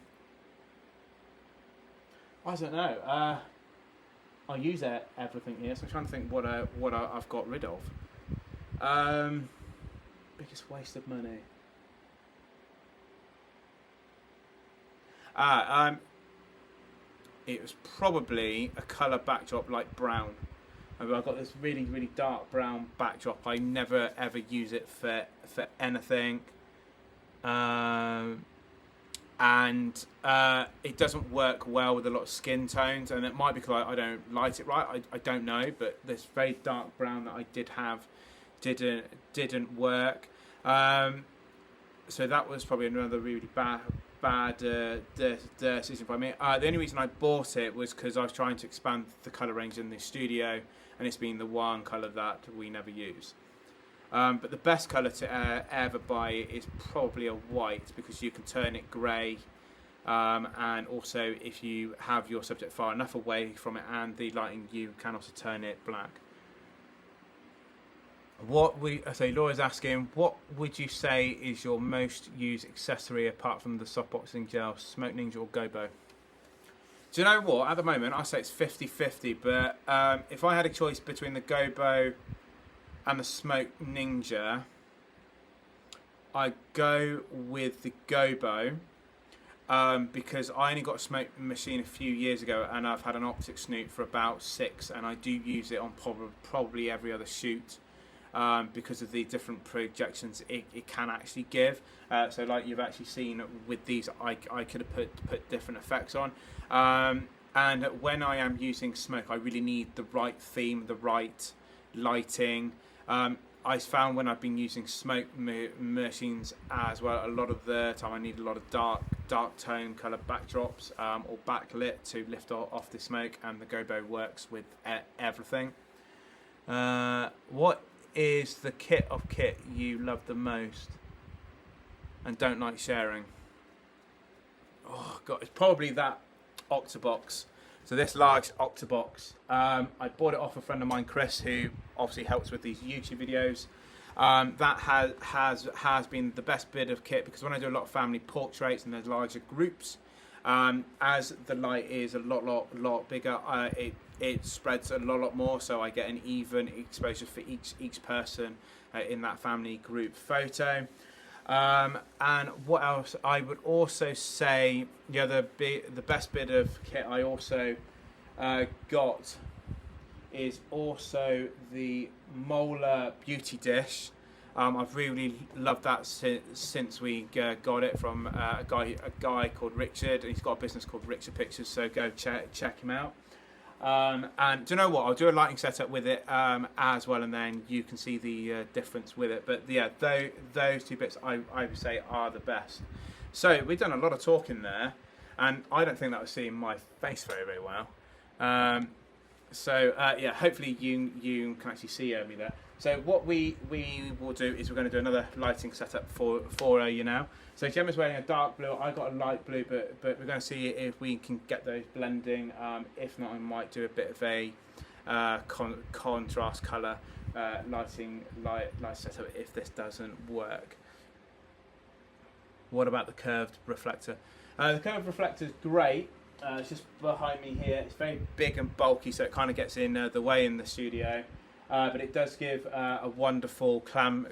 I don't know. I use everything here, so I'm trying to think what I've got rid of. Biggest waste of money. It was probably a colour backdrop like brown. I've got this really, really dark brown backdrop. I never ever use it for anything. And it doesn't work well with a lot of skin tones, and it might be because I don't light it right. I don't know, but this very dark brown that I did have didn't work. So that was probably another really bad decision by me. The only reason I bought it was because I was trying to expand the colour range in the studio, and it's been the one colour that we never use. But the best colour to ever buy is probably a white, because you can turn it grey, and also if you have your subject far enough away from it and the lighting, you can also turn it black. Laura's asking, what would you say is your most used accessory apart from the softboxing gel, Smoke Ninja or Gobo? Do you know what? At the moment, I say it's 50-50, but if I had a choice between the Gobo and the Smoke Ninja, I'd go with the Gobo, because I only got a smoke machine a few years ago, and I've had an optic snoot for about 6, and I do use it on probably every other shoot. Because of the different projections it can actually give. So like you've actually seen with these, I could have put different effects on. And when I am using smoke, I really need the right theme, the right lighting. I found when I've been using smoke machines as well, a lot of the time I need a lot of dark tone colour backdrops or backlit to lift off the smoke, and the Gobo works with everything. What is the kit of kit you love the most and don't like sharing? Oh God, it's probably that Octobox. So this large Octobox, I bought it off a friend of mine, Chris, who obviously helps with these YouTube videos. That has been the best bit of kit, because when I do a lot of family portraits and there's larger groups, as the light is a lot bigger, it spreads a lot more, so I get an even exposure for each person in that family group photo. And what else? I would also say, yeah, the best bit of kit I also got is also the Molar Beauty Dish. I've really loved that since we got it from a guy called Richard, and he's got a business called Richard Pictures, so go check him out. And do you know what? I'll do a lighting setup with it as well, and then you can see the difference with it. But yeah, those two bits I would say are the best. So we've done a lot of talking there, and I don't think that was seeing my face very well. Yeah, hopefully you can actually see me there. So what we will do is we're going to do another lighting setup for you now. So Gemma's wearing a dark blue, I got a light blue, but we're going to see if we can get those blending. If not, I might do a bit of a contrast colour light setup if this doesn't work. What about the curved reflector? The curved reflector is great. It's just behind me here. It's very big and bulky, so it kind of gets in the way in the studio. But it does give a wonderful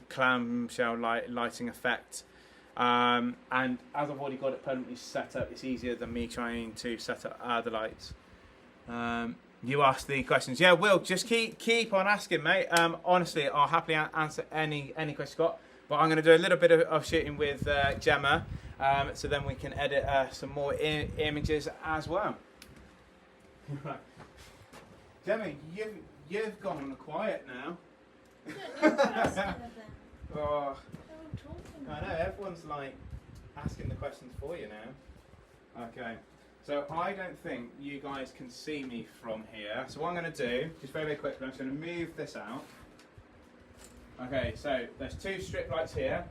clamshell lighting effect. And as I've already got it permanently set up, it's easier than me trying to set up other lights. You asked the questions. Yeah, Will, just keep on asking, mate. Honestly, I'll happily answer any questions you've got. But I'm going to do a little bit of shooting with Gemma, so then we can edit some more images as well. Right. Gemma, you've gone quiet now. Oh, I know, everyone's like asking the questions for you now. Okay, so I don't think you guys can see me from here. So what I'm going to do, just very quickly, I'm just going to move this out. Okay, so there's two strip lights here.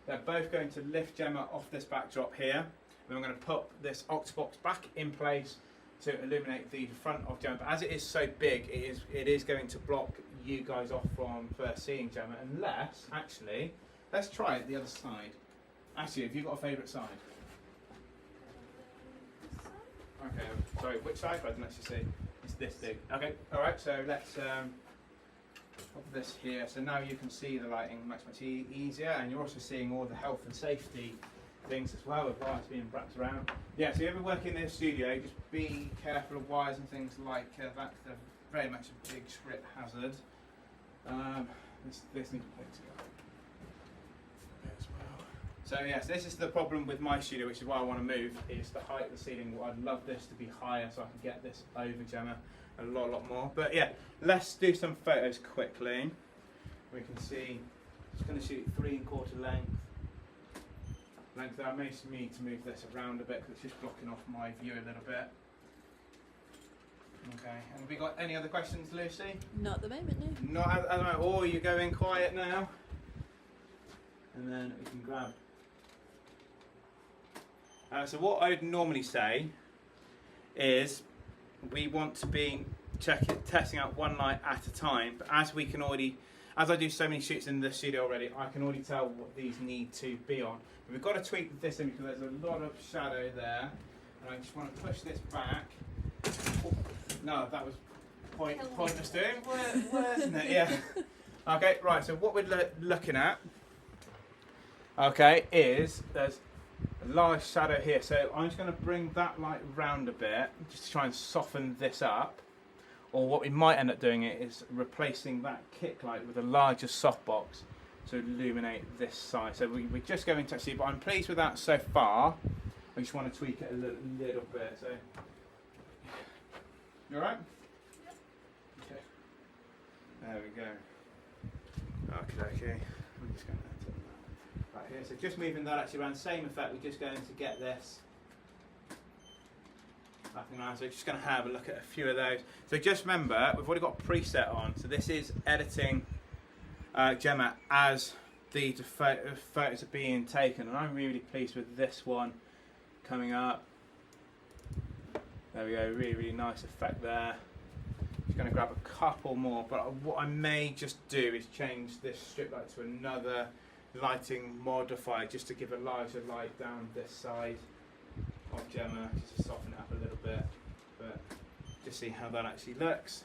They're both going to lift Gemma off this backdrop here. Then I'm going to put this Octobox back in place to illuminate the front of Gemma. But as it is so big, it is going to block you guys off from first seeing Gemma, unless, actually, let's try it the other side. Actually, have you got a favourite side? Okay, sorry, which side? I didn't actually see. It's this big. Okay, alright, so let's put this here. So now you can see the lighting much easier, and you're also seeing all the health and safety things as well, with lights being wrapped around. Yeah, so if you ever work in the studio, just be careful of wires and things like that. They're very much a big script hazard. This needs to play together as well. So yes, this is the problem with my studio, which is why I want to move, is the height of the ceiling. I'd love this to be higher so I can get this over Gemma a lot more. But yeah, let's do some photos quickly. We can see, I'm just going to shoot 3¼ length. I may need to move this around a bit because it's just blocking off my view a little bit. Okay, and have we got any other questions, Lucy? Not at the moment, no. Not at the moment. Oh, you're going quiet now. And then we can grab. So what I'd normally say is we want to be testing out one light at a time, but as I do so many shoots in the studio already, I can already tell what these need to be on. But we've got to tweak this in because there's a lot of shadow there, and I just want to push this back. Oh, no, that was pointless doing, wasn't it? Yeah. Okay, right, so what we're looking at, okay, is there's a large shadow here. So I'm just going to bring that light round a bit, just to try and soften this up. Or what we might end up doing is replacing that kick light with a larger softbox to illuminate this side. So we're just going to see, but I'm pleased with that so far. I just want to tweak it a little bit. So, you alright? Yep. Okay. There we go. Okay. I'm just going to turn that right here. So just moving that actually around, same effect. We're just going to get this wrapping around. So just going to have a look at a few of those. So just remember, we've already got a preset on. So this is editing Gemma as the photos are being taken, and I'm really pleased with this one coming up. There we go, really nice effect there. Just going to grab a couple more, but what I may just do is change this strip light to another lighting modifier just to give a larger light down this side of Gemma, just to soften it up a little bit, but just see how that actually looks.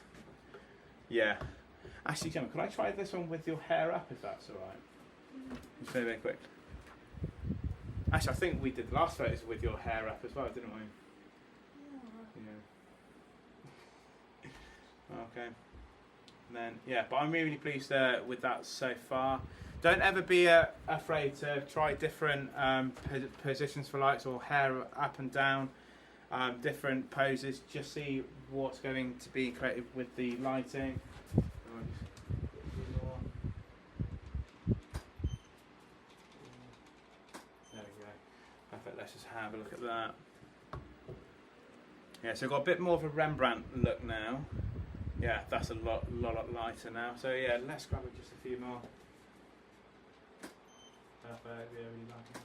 Yeah. Actually, Gemma, could I try this one with your hair up, if that's alright? Just very, very quick. Actually, I think we did the last photos with your hair up as well, didn't we? Yeah. Okay. And then, yeah, but I'm really pleased with that so far. Don't ever be afraid to try different positions for lights or hair up and down, different poses. Just see what's going to be created with the lighting. There we go. Perfect. Let's just have a look at that. Yeah, so we've got a bit more of a Rembrandt look now. Yeah, that's a lot lighter now. So yeah, let's grab just a few more. Perfect. Yeah, really liking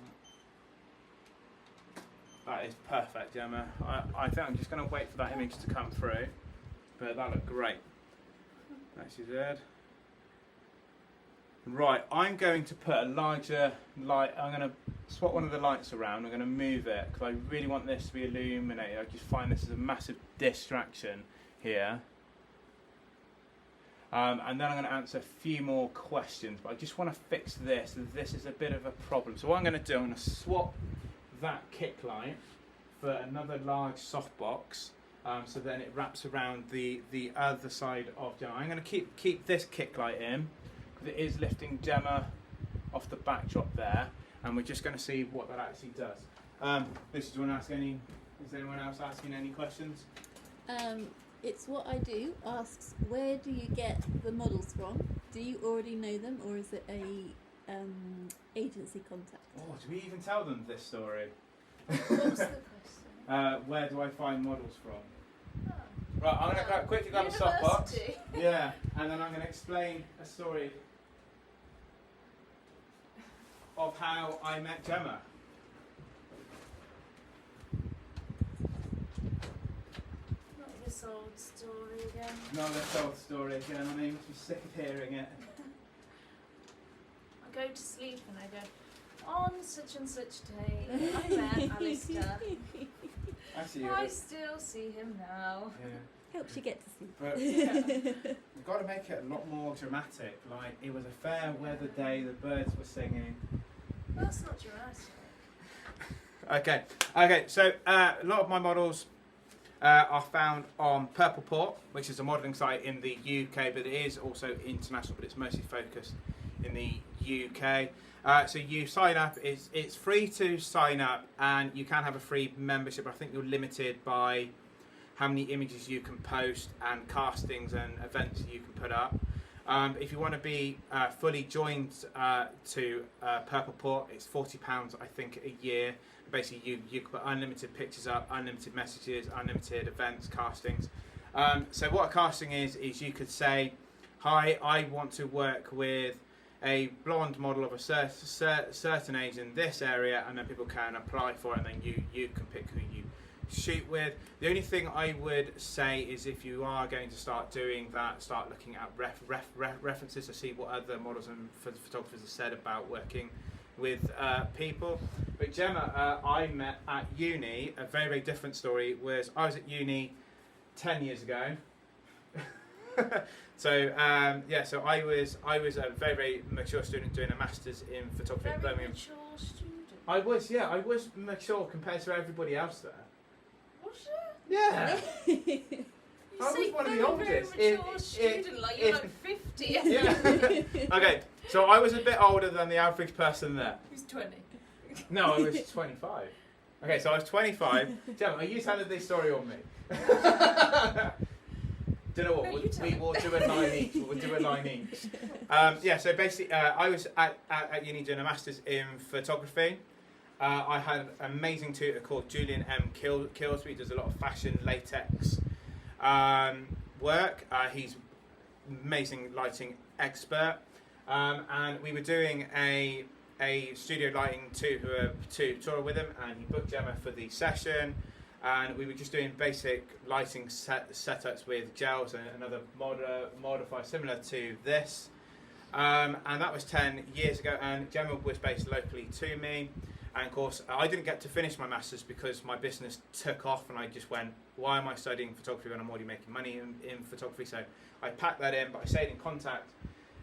that. That is perfect, Gemma. I think I'm just going to wait for that image to come through, but that looked great. That's good. Right, I'm going to put a larger light. I'm going to swap one of the lights around. I'm going to move it because I really want this to be illuminated. I just find this is a massive distraction here. And then I'm going to answer a few more questions, but I just want to fix this. This is a bit of a problem. So what I'm going to do, I'm going to swap that kick light for another large softbox, so then it wraps around the other side of Gemma. I'm going to keep this kick light in because it is lifting Gemma off the backdrop there, and we're just going to see what that actually does. Is anyone else asking any questions? It's what I do. Asks, where do you get the models from? Do you already know them, or is it a agency contact? Oh, do we even tell them this story? What was the question? Where do I find models from? Oh. Right, I'm going to quickly grab a softbox. University. Yeah, and then I'm going to explain a story of how I met Gemma. This old story again. No, this old story again. I mean, you must be sick of hearing it. I go to sleep and I go, on such and such day, I met Alistair. I still see him now. Yeah. Helps you get to sleep. But yeah, we've got to make it a lot more dramatic. Like, it was a fair weather day, the birds were singing. That's not dramatic. Okay, so a lot of my models are found on Purple Port, which is a modelling site in the UK, but it is also international, but it's mostly focused in the UK. So you sign up, it's free to sign up, and you can have a free membership. I think you're limited by how many images you can post and castings and events you can put up. If you want to be fully joined to Purple Port, it's £40 I think a year. Basically, you can put unlimited pictures up, unlimited messages, unlimited events, castings. So what a casting is you could say, hi, I want to work with a blonde model of a certain age in this area, and then people can apply for it, and then you can pick who you shoot with. The only thing I would say is if you are going to start doing that, start looking at references to see what other models and photographers have said about working with people. But Gemma, I met at uni. A very, very different story was I was at uni 10 years ago. So I was a very, very mature student doing a master's in photography at Birmingham. Mature student. I was mature compared to everybody else there. Was you? Yeah. You I say was one of the very, oldest. very mature student, like you're like 50. Yeah. Okay, so I was a bit older than the average person there. Who's 20? No, I was 25. Okay, so I was 25. Gemma, are you telling this story on me? Don't know what. No, you we will do a line each. We'll do a line each. Yeah, so basically, I was at uni doing a master's in photography. I had an amazing tutor called Julian M. Kilsby. He does a lot of fashion latex work. He's amazing lighting expert. And we were doing a studio lighting tour with him, and he booked Gemma for the session. And we were just doing basic lighting setups with gels and another modifier similar to this. And that was 10 years ago, and Gemma was based locally to me. And of course, I didn't get to finish my master's because my business took off, and I just went, why am I studying photography when I'm already making money in photography? So I packed that in, but I stayed in contact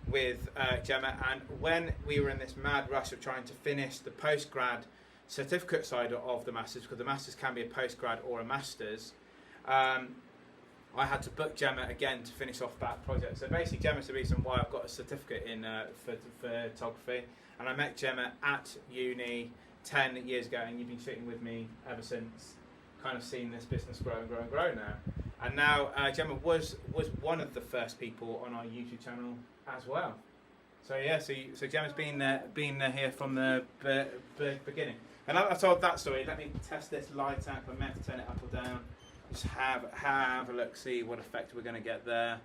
with Gemma. And when we were in this mad rush of trying to finish the post-grad certificate side of the masters, because the masters can be a post-grad or a masters, I had to book Gemma again to finish off that project. So basically, Gemma's the reason why I've got a certificate in photography. And I met Gemma at uni 10 years ago, and you've been shooting with me ever since, kind of seeing this business grow and grow and grow now. And now Gemma was one of the first people on our YouTube channel as well. So yeah, so Gemma's been here from the beginning. And I told that story. Let me test this light out. I meant to turn it up or down. Just have a look, see what effect we're going to get there.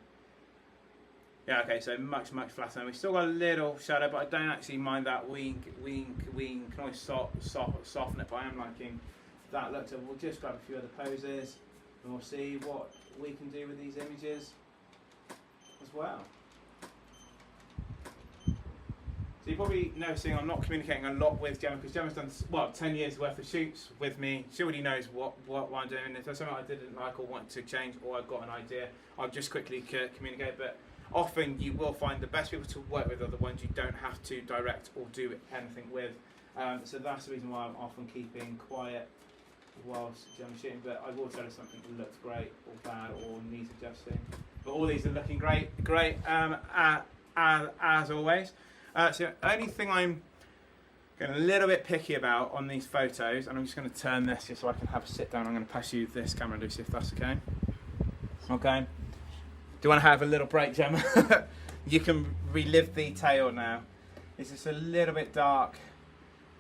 Yeah, okay, so much flatter. And we've still got a little shadow, but I don't actually mind that. We can always soften it, but I am liking that look. So we'll just grab a few other poses, and we'll see what we can do with these images as well. So you're probably noticing I'm not communicating a lot with Gemma, because Gemma's done 10 years worth of shoots with me. She already knows what I'm doing. If there's something I didn't like or want to change, or I've got an idea, I'll just quickly communicate. But often you will find the best people to work with are the ones you don't have to direct or do anything with. So that's the reason why I'm often keeping quiet whilst Gemma's shooting. But I will tell her something that looks great or bad or needs adjusting. But all these are looking great as always. So the only thing I'm getting a little bit picky about on these photos, and I'm just going to turn this just so I can have a sit down. I'm going to pass you this camera, Lucy, if that's okay. Okay. Do you want to have a little break, Gemma? You can relive the tale now. It's just a little bit dark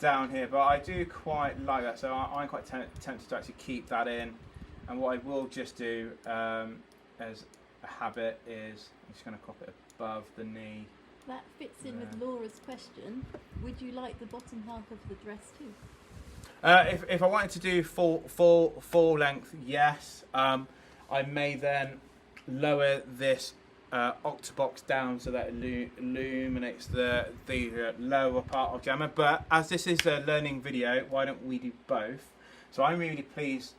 down here, but I do quite like that, so I'm quite tempted to actually keep that in. And what I will just do as a habit is I'm just going to crop it above the knee. That fits in with Laura's question. Would you like the bottom half of the dress too? If I wanted to do full length, yes. I may then lower this octobox down so that it illuminates the lower part of Gemma. But as this is a learning video, why don't we do both? So I'm really pleased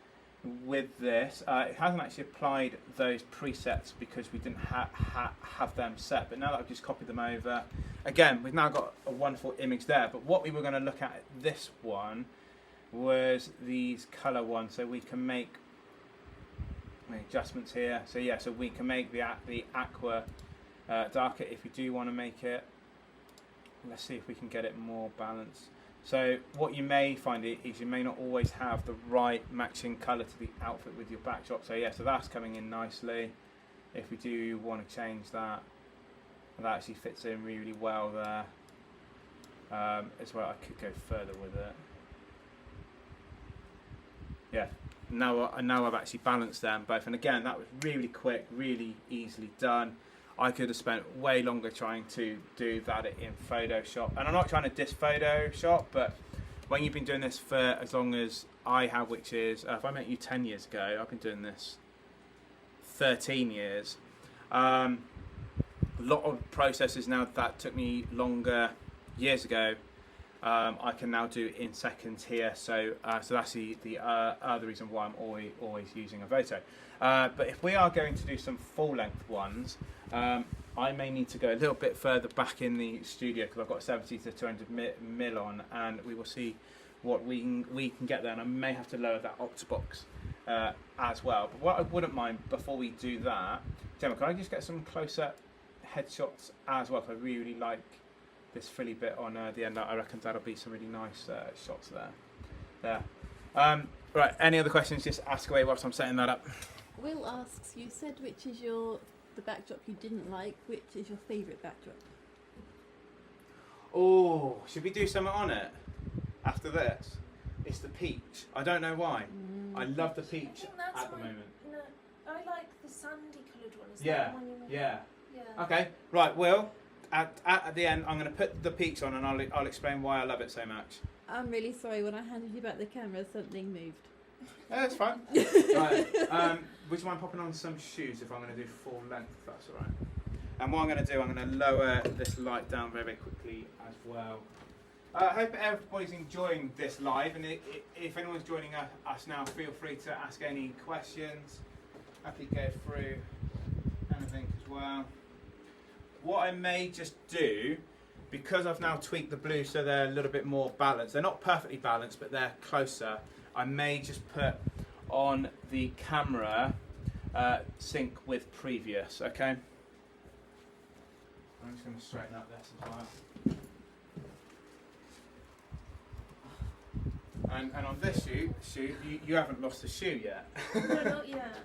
with this. It hasn't actually applied those presets because we didn't have them set, but now that I've just copied them over, again, we've now got a wonderful image there. But what we were going to look at this one was these color ones, so we can make adjustments here. So yeah, so we can make the aqua darker if we do want to make it. Let's see if we can get it more balanced. So what you may find is you may not always have the right matching colour to the outfit with your backdrop. So yeah, so that's coming in nicely. If we do want to change that, that actually fits in really well there. As well, I could go further with it. Yeah, now I've actually balanced them both. And again, that was really quick, really easily done. I could have spent way longer trying to do that in Photoshop. And I'm not trying to diss Photoshop, but when you've been doing this for as long as I have, which is, if I met you 10 years ago, I've been doing this 13 years. A lot of processes now that took me longer years ago, I can now do in seconds here. So that's the other reason why I'm always using Evoto. But if we are going to do some full length ones, I may need to go a little bit further back in the studio because I've got 70 to 200 mil on, and we will see what we can get there. And I may have to lower that octobox as well. But what I wouldn't mind before we do that, Gemma, can I just get some close-up headshots as well? Because I really like this frilly bit on the end. I reckon that'll be some really nice shots there. Right, any other questions, just ask away whilst I'm setting that up. Will asks, you said which is your the backdrop you didn't like, which is your favourite backdrop? Oh, should we do something on it after this? It's the peach. I don't know why. I love the peach at the moment. No, I like the sandy coloured one. Is Yeah, that the one you meant? yeah. Yeah. Okay, right, Will, at the end, I'm going to put the peach on and I'll explain why I love it so much. I'm really sorry, when I handed you back the camera, something moved. Yeah, that's fine. Right, would you mind popping on some shoes if I'm going to do full length, if that's all right? And what I'm going to do, I'm going to lower this light down very, very quickly as well. I hope everybody's enjoying this live, and if anyone's joining us now, feel free to ask any questions. Happy to go through anything as well. What I may just do, because I've now tweaked the blue so they're a little bit more balanced, they're not perfectly balanced, but they're closer, I may just put on the camera sync with previous, okay? I'm just going to straighten up this as well. And on this shoe, you haven't lost a shoe yet. No, not yet.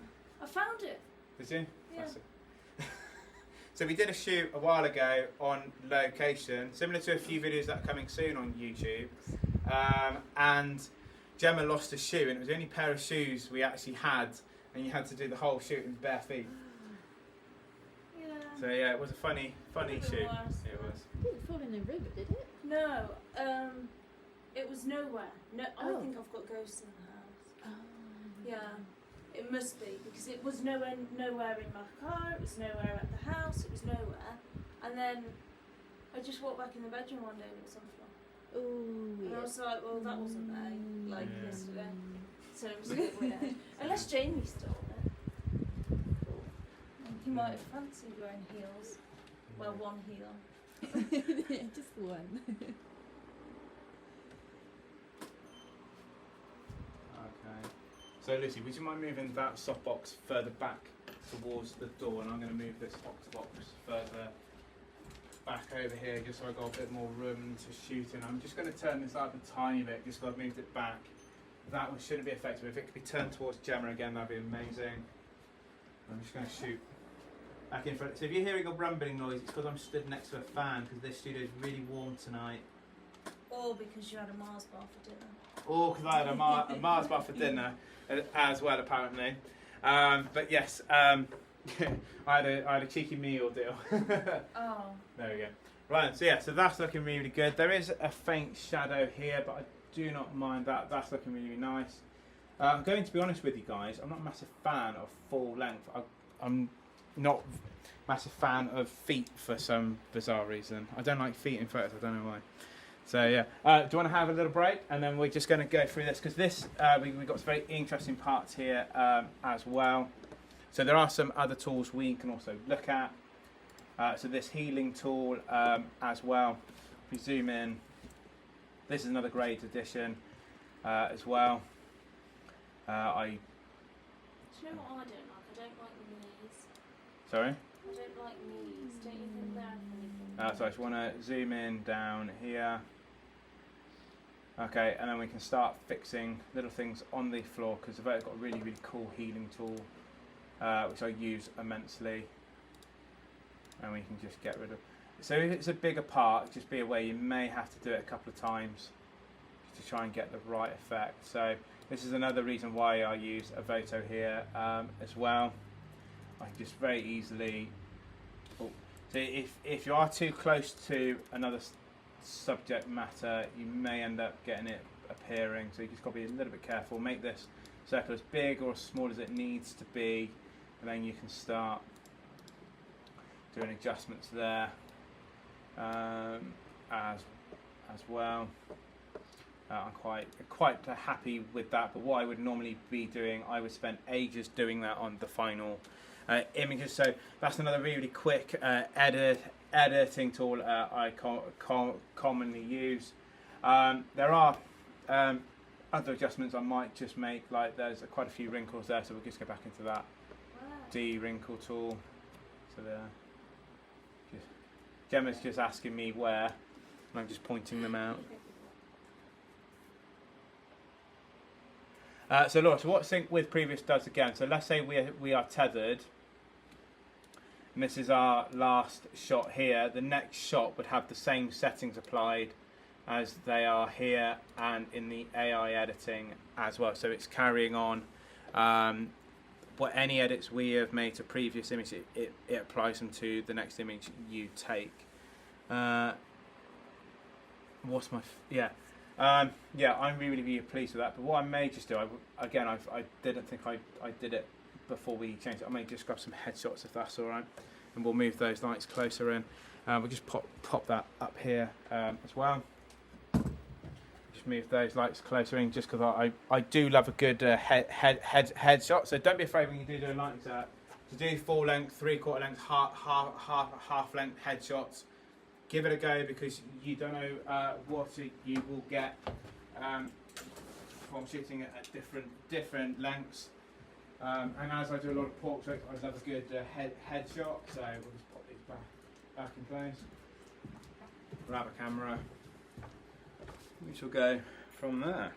I found it. Did you? Yeah. So we did a shoot a while ago on location, similar to a few videos that are coming soon on YouTube. And Gemma lost a shoe, and it was the only pair of shoes we actually had, and you had to do the whole shoot in bare feet. Yeah. So yeah, it was a funny shoot. It was. It didn't fall in the river, did it? No, it was nowhere. No, I Oh. think I've got ghosts in the house. Oh. Yeah, it must be, because it was nowhere in my car. It was nowhere at the house. It was nowhere. And then I just walked back in the bedroom one day and it was on the floor. Oh, And I was like, well, that wasn't there like Yeah. yesterday. So it was a bit weird. Unless Jamie stole it. He might have fancied wearing heels. Well, one heel. Yeah, just one. Okay. So Lucy, would you mind moving that softbox further back towards the door, and I'm going to move this box further back over here, just so I've got a bit more room to shoot in. I'm just going to turn this up a tiny bit, just so I've moved it back. That one shouldn't be effective. If it could be turned towards Gemma again, that'd be amazing. I'm just going to shoot back in front. So if you're hearing a rumbling noise, it's because I'm stood next to a fan, because this studio is really warm tonight. Or because you had a Mars bar for dinner. Or because I had a Mars bar for dinner as well, apparently. But yes, I had a cheeky meal deal. Oh. There we go. Right, so yeah, so that's looking really good. There is a faint shadow here, but I do not mind that. That's looking really nice. I'm going to be honest with you guys, I'm not a massive fan of full length. I'm not a massive fan of feet for some bizarre reason. I don't like feet in photos, I don't know why. So yeah, do you want to have a little break, and then we're just going to go through this, because this we've got some very interesting parts here as well. So there are some other tools we can also look at. So this healing tool as well. If we zoom in, this is another great addition as well. Do you know what I don't like? I don't like knees. Sorry? I don't like knees. Don't you think they're anything? So I just want to zoom in down here. Okay, and then we can start fixing little things on the floor, because Evoto's got a really, really cool healing tool, which I use immensely. And we can just get rid of. So if it's a bigger part, just be aware you may have to do it a couple of times to try and get the right effect. So this is another reason why I use Evoto here as well. I can just very easily. So if you are too close to another subject matter, you may end up getting it appearing. So you just got to be a little bit careful. Make this circle as big or as small as it needs to be, and then you can start doing adjustments there as well. I'm quite happy with that. But what I would normally be doing, I would spend ages doing that on the final images. So that's another really quick editing tool I commonly use. There are other adjustments I might just make, like there's quite a few wrinkles there, so we'll just go back into that de-wrinkle tool. So there. Gemma's just asking me where, and I'm just pointing them out. So Laura, so what sync with previous does again, so let's say we are tethered, and this is our last shot here. The next shot would have the same settings applied as they are here and in the AI editing as well. So it's carrying on what any edits we have made to previous images, it applies them to the next image you take. What's my yeah, I'm really pleased with that. But what I may just do, I didn't think I did it before we changed it. I may just grab some headshots if that's all right, and we'll move those lights closer in. We'll just pop that up here as well. Just move those lights closer in, just because I do love a good headshot. So don't be afraid when you do a lighting set to do full length, 3/4 length, half length headshots. Give it a go, because you don't know what you will get from shooting at different lengths. And as I do a lot of portraits, I love a good headshot. So we'll just pop these back in place. Grab a camera, which will go from there.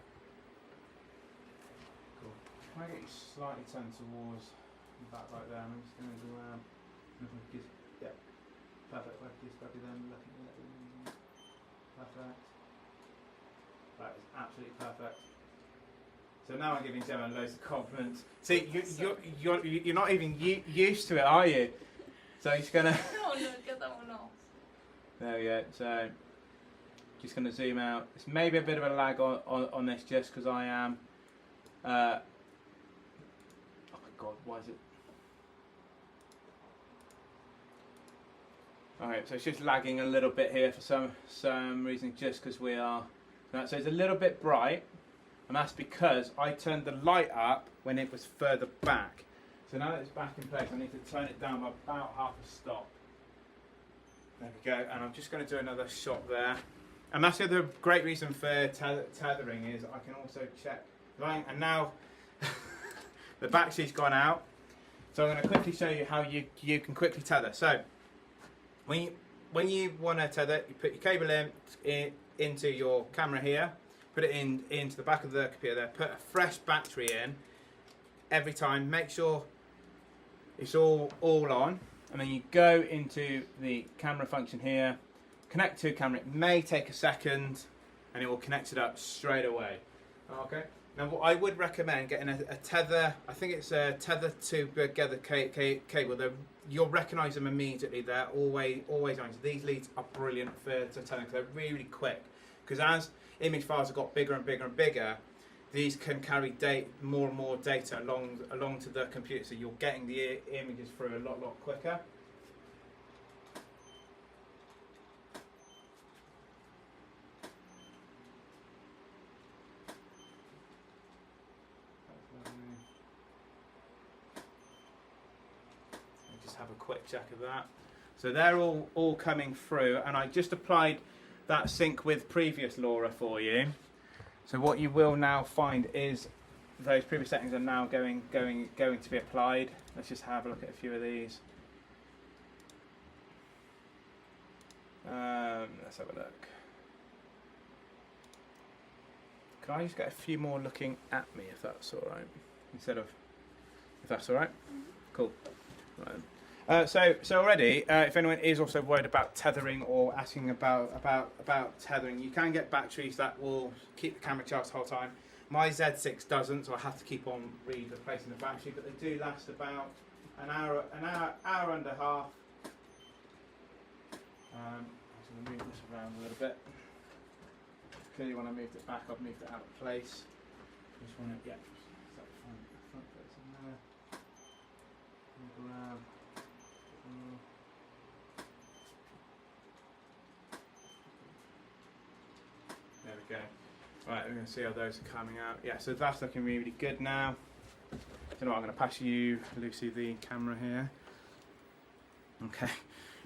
Cool. Can I get you slightly turned towards the back right there? I'm just going to go around. Yeah. Perfect. Just grab you then. Looking at it. Perfect. That is absolutely perfect. So now I'm giving Gemma loads of compliments. See, you're not even used to it, are you? So he's gonna. No, get that one off. There we go. So just gonna zoom out. It's maybe a bit of a lag on this, just because I am. Oh my God, why is it? Alright, so it's just lagging a little bit here for some reason, just because we are. So it's a little bit bright, and that's because I turned the light up when it was further back. So now that it's back in place, I need to turn it down by about half a stop. There we go, and I'm just going to do another shot there. And that's the other great reason for tethering, is I can also check lighting. And now the battery's gone out, so I'm going to quickly show you how you can quickly tether. So when you want to tether, you put your cable into your camera here, put it into the back of the computer there, put a fresh battery in every time, make sure it's all on, and then you go into the camera function here, connect to a camera. It may take a second, and it will connect it up straight away. Okay. Now, what I would recommend getting a tether. I think it's a tether together cable. You'll recognise them immediately. They're always on. So these leads are brilliant for tethering. They're really quick. Because as image files have got bigger and bigger and bigger, these can carry more and more data along to the computer. So you're getting the images through a lot quicker. Have a quick check of that. So they're all coming through, and I just applied that sync with previous LoRa for you. So what you will now find is those previous settings are now going to be applied. Let's just have a look at a few of these. Let's have a look. Can I just get a few more looking at me, if that's all right? If that's all right. Cool. Right. So already, if anyone is also worried about tethering or asking about tethering, you can get batteries that will keep the camera charged the whole time. My Z6 doesn't, so I have to keep on replacing the battery, but they do last about an hour and a half. I'm just going to move this around a little bit. Clearly, when I moved it back, I've moved it out of place. Just want to, yeah, that front bit's in there. Move around. There we go. Right, we're going to see how those are coming out. Yeah, so that's looking really good now. So I'm going to pass you, Lucy, the camera here. Okay.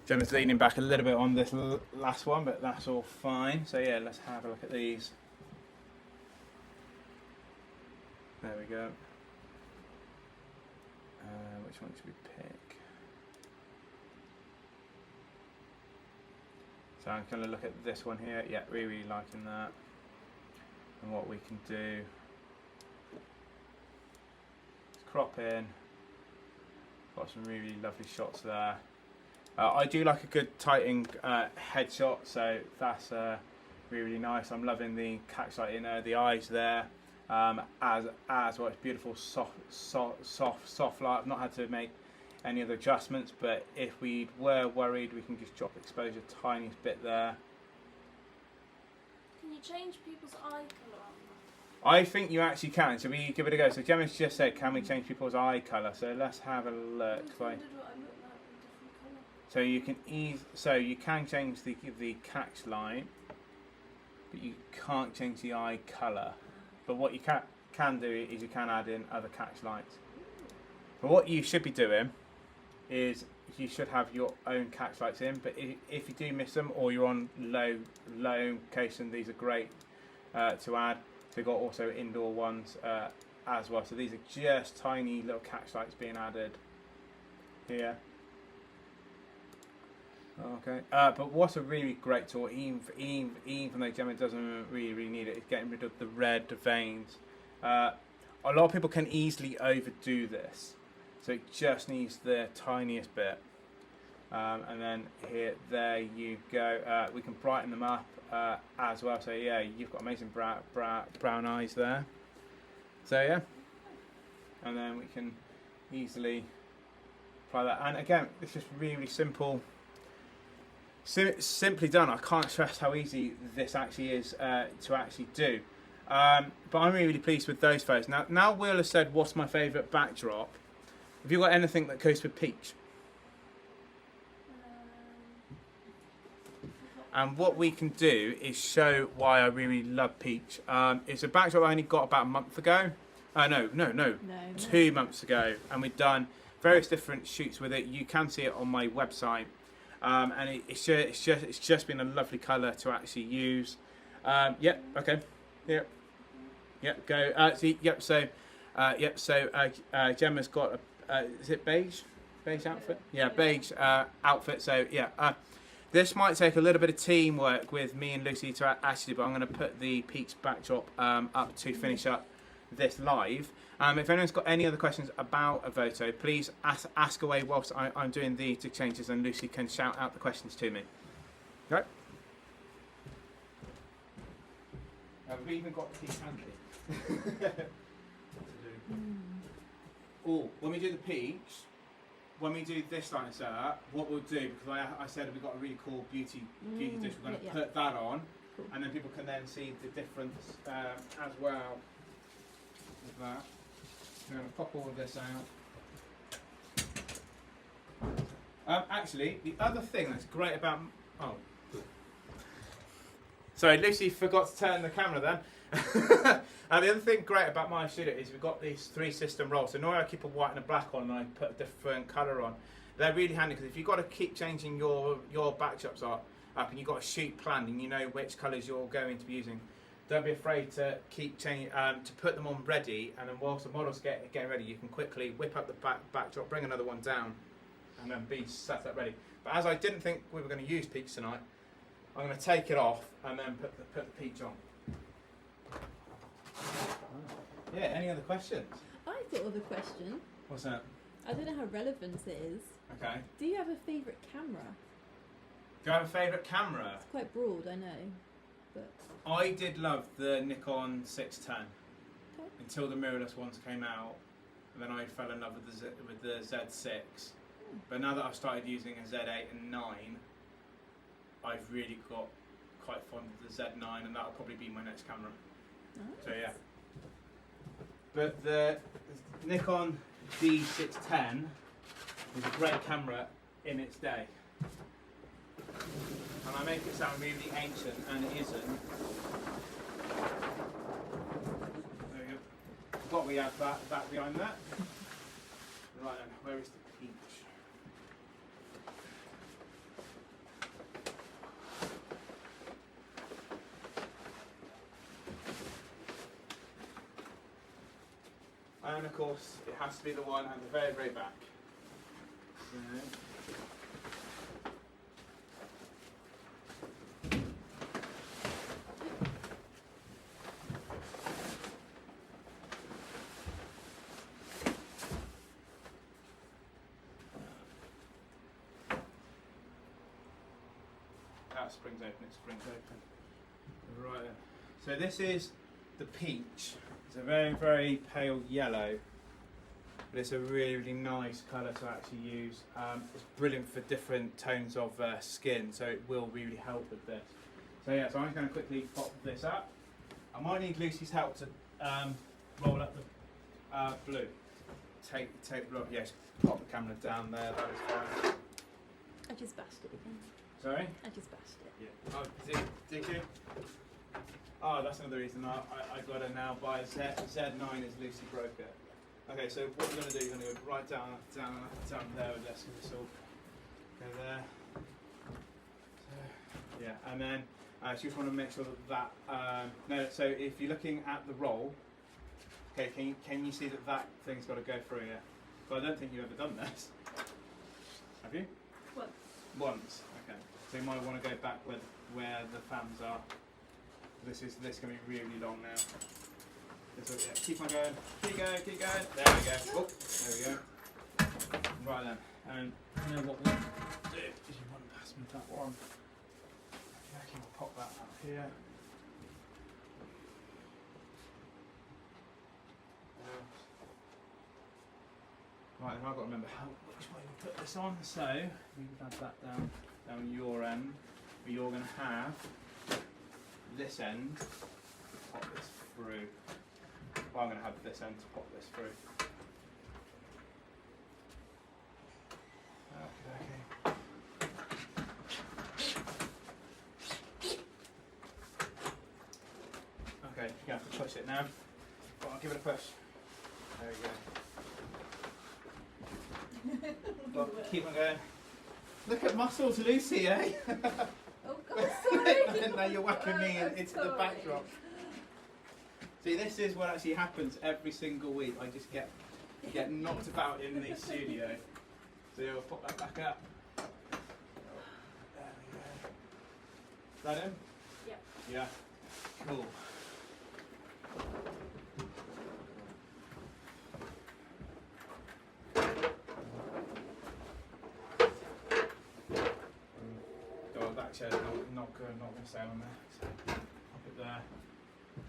Gemma's leaning back a little bit on this last one, but that's all fine. So yeah, let's have a look at these. There we go. Which one should we pick? So I'm going to look at this one here. Yeah, really liking that. And what we can do is crop in. Got some really lovely shots there. I do like a good tighting headshot, so that's really, really nice. I'm loving the catchlight in the eyes there. As well, it's beautiful, soft light. I've not had to make any other adjustments, but if we were worried, we can just drop exposure tiniest bit there. Can you change people's eye colour on I think you actually can. So we give it a go. So Gemma's just said, can we change people's eye colour? So let's have a look. that? I wondered what I looked like in different colour. So you can change the catch line, but you can't change the eye colour. But what you can do is you can add in other catch lights. But what you should be doing is you should have your own catch lights in. But if you do miss them or you're on low location, these are great to add. So we've got also indoor ones as well. So these are just tiny little catch lights being added here. Okay, but what's a really great tool, even though Gemma doesn't really need it, is getting rid of the red veins. A lot of people can easily overdo this, so it just needs the tiniest bit. And then there you go. We can brighten them up as well. So yeah, you've got amazing brown eyes there. So yeah, and then we can easily apply that. And again, it's just really simple. Simply done. I can't stress how easy this actually is to actually do. But I'm really pleased with those photos. Now Will has said, what's my favourite backdrop? Have you got anything that goes with peach? And what we can do is show why I really love peach. It's a backdrop I only got about a month ago. No, 2 months ago. And we've done various different shoots with it. You can see it on my website. And it's just been a lovely colour to actually use. Yep. Okay. Yep. Yep. Go. So Gemma's got is it beige? Beige outfit. Yeah, beige outfit. So yeah. This might take a little bit of teamwork with me and Lucy to actually, but I'm going to put the peach backdrop up to finish up this live. If anyone's got any other questions about Evoto, please ask away whilst I'm doing the changes, and Lucy can shout out the questions to me. Right? We've even got peach handy. Oh, when we do the peach, when we do this line setup, what we'll do, because I said we've got a really cool beauty dish, we're going to put that on, and then people can then see the difference as well with that. I'm going to pop all of this out. Actually, the other thing that's great about... Oh. Sorry, Lucy forgot to turn the camera then. The other thing great about my studio is we've got these 3 system rolls. So normally I keep a white and a black on and I put a different colour on. They're really handy because if you've got to keep changing your backdrops up and you've got a shoot planned and you know which colours you're going to be using, don't be afraid to keep changing, to put them on ready, and then whilst the model's getting ready, you can quickly whip up the backdrop, bring another one down, and then be set up ready. But as I didn't think we were going to use peach tonight, I'm going to take it off and then put the peach on. Yeah, any other questions? I thought of a question. What's that? I don't know how relevant it is. Okay. Do you have a favourite camera? Do you have a favourite camera? It's quite broad, I know. But I did love the Nikon 610 okay. until the mirrorless ones came out, and then I fell in love with the Z6. But now that I've started using a Z8 and 9, I've really got quite fond of the Z9, and that'll probably be my next camera. Nice. So yeah. But the Nikon D610 was a great camera in its day. And I make it sound really ancient, and it isn't. There we go. Forgot we had that behind that. Right then, where is the peach? And of course, it has to be the one at the very, very back. Okay. that springs open, it springs open. Right then. So this is the peach. It's a very, very pale yellow, but it's a really, really nice colour to actually use. It's brilliant for different tones of skin, so it will really help with this. So yeah, so I'm going to quickly pop this up. I might need Lucy's help to roll up the blue. Take the blue. Yes, pop the camera down there. That is fine. I just bashed it again. Sorry? I just bashed it. Yeah. Oh, did you? Oh, that's another reason I got to now buy Z9 is Lucy broke it. Okay, so what we're going to do, you're going to go right down there with this, because this will go there. So, yeah, and then so you just want to make sure that no. So if you're looking at the roll, okay, can you see that thing's got to go through here? But I don't think you've ever done this. Have you? What? Once. Okay. So you might want to go back where the fans are. This can be really long now. Yeah, keep on going. Keep going. There we go. Oh, there we go. Right then. And you know what we'll do is you want to pass me that one. Okay, we'll pop that up here. Right, and I've got to remember which way we put this on. So we can add that down your end, but you're going to have this end pop this through. Well, I'm going to have this end to pop this through. Okay, you're going to have to push it now. Well, I'll give it a push. There we go. Well, keep on going. Look at muscles, Lucy, eh? Oh God, sorry. Now you're whacking me into the backdrop. See, this is what actually happens every single week. I just get knocked about in the studio. So you'll pop that back up. There we go. Is that in? Yep. Yeah. Cool. Actually, not going to stay on there. So pop it there.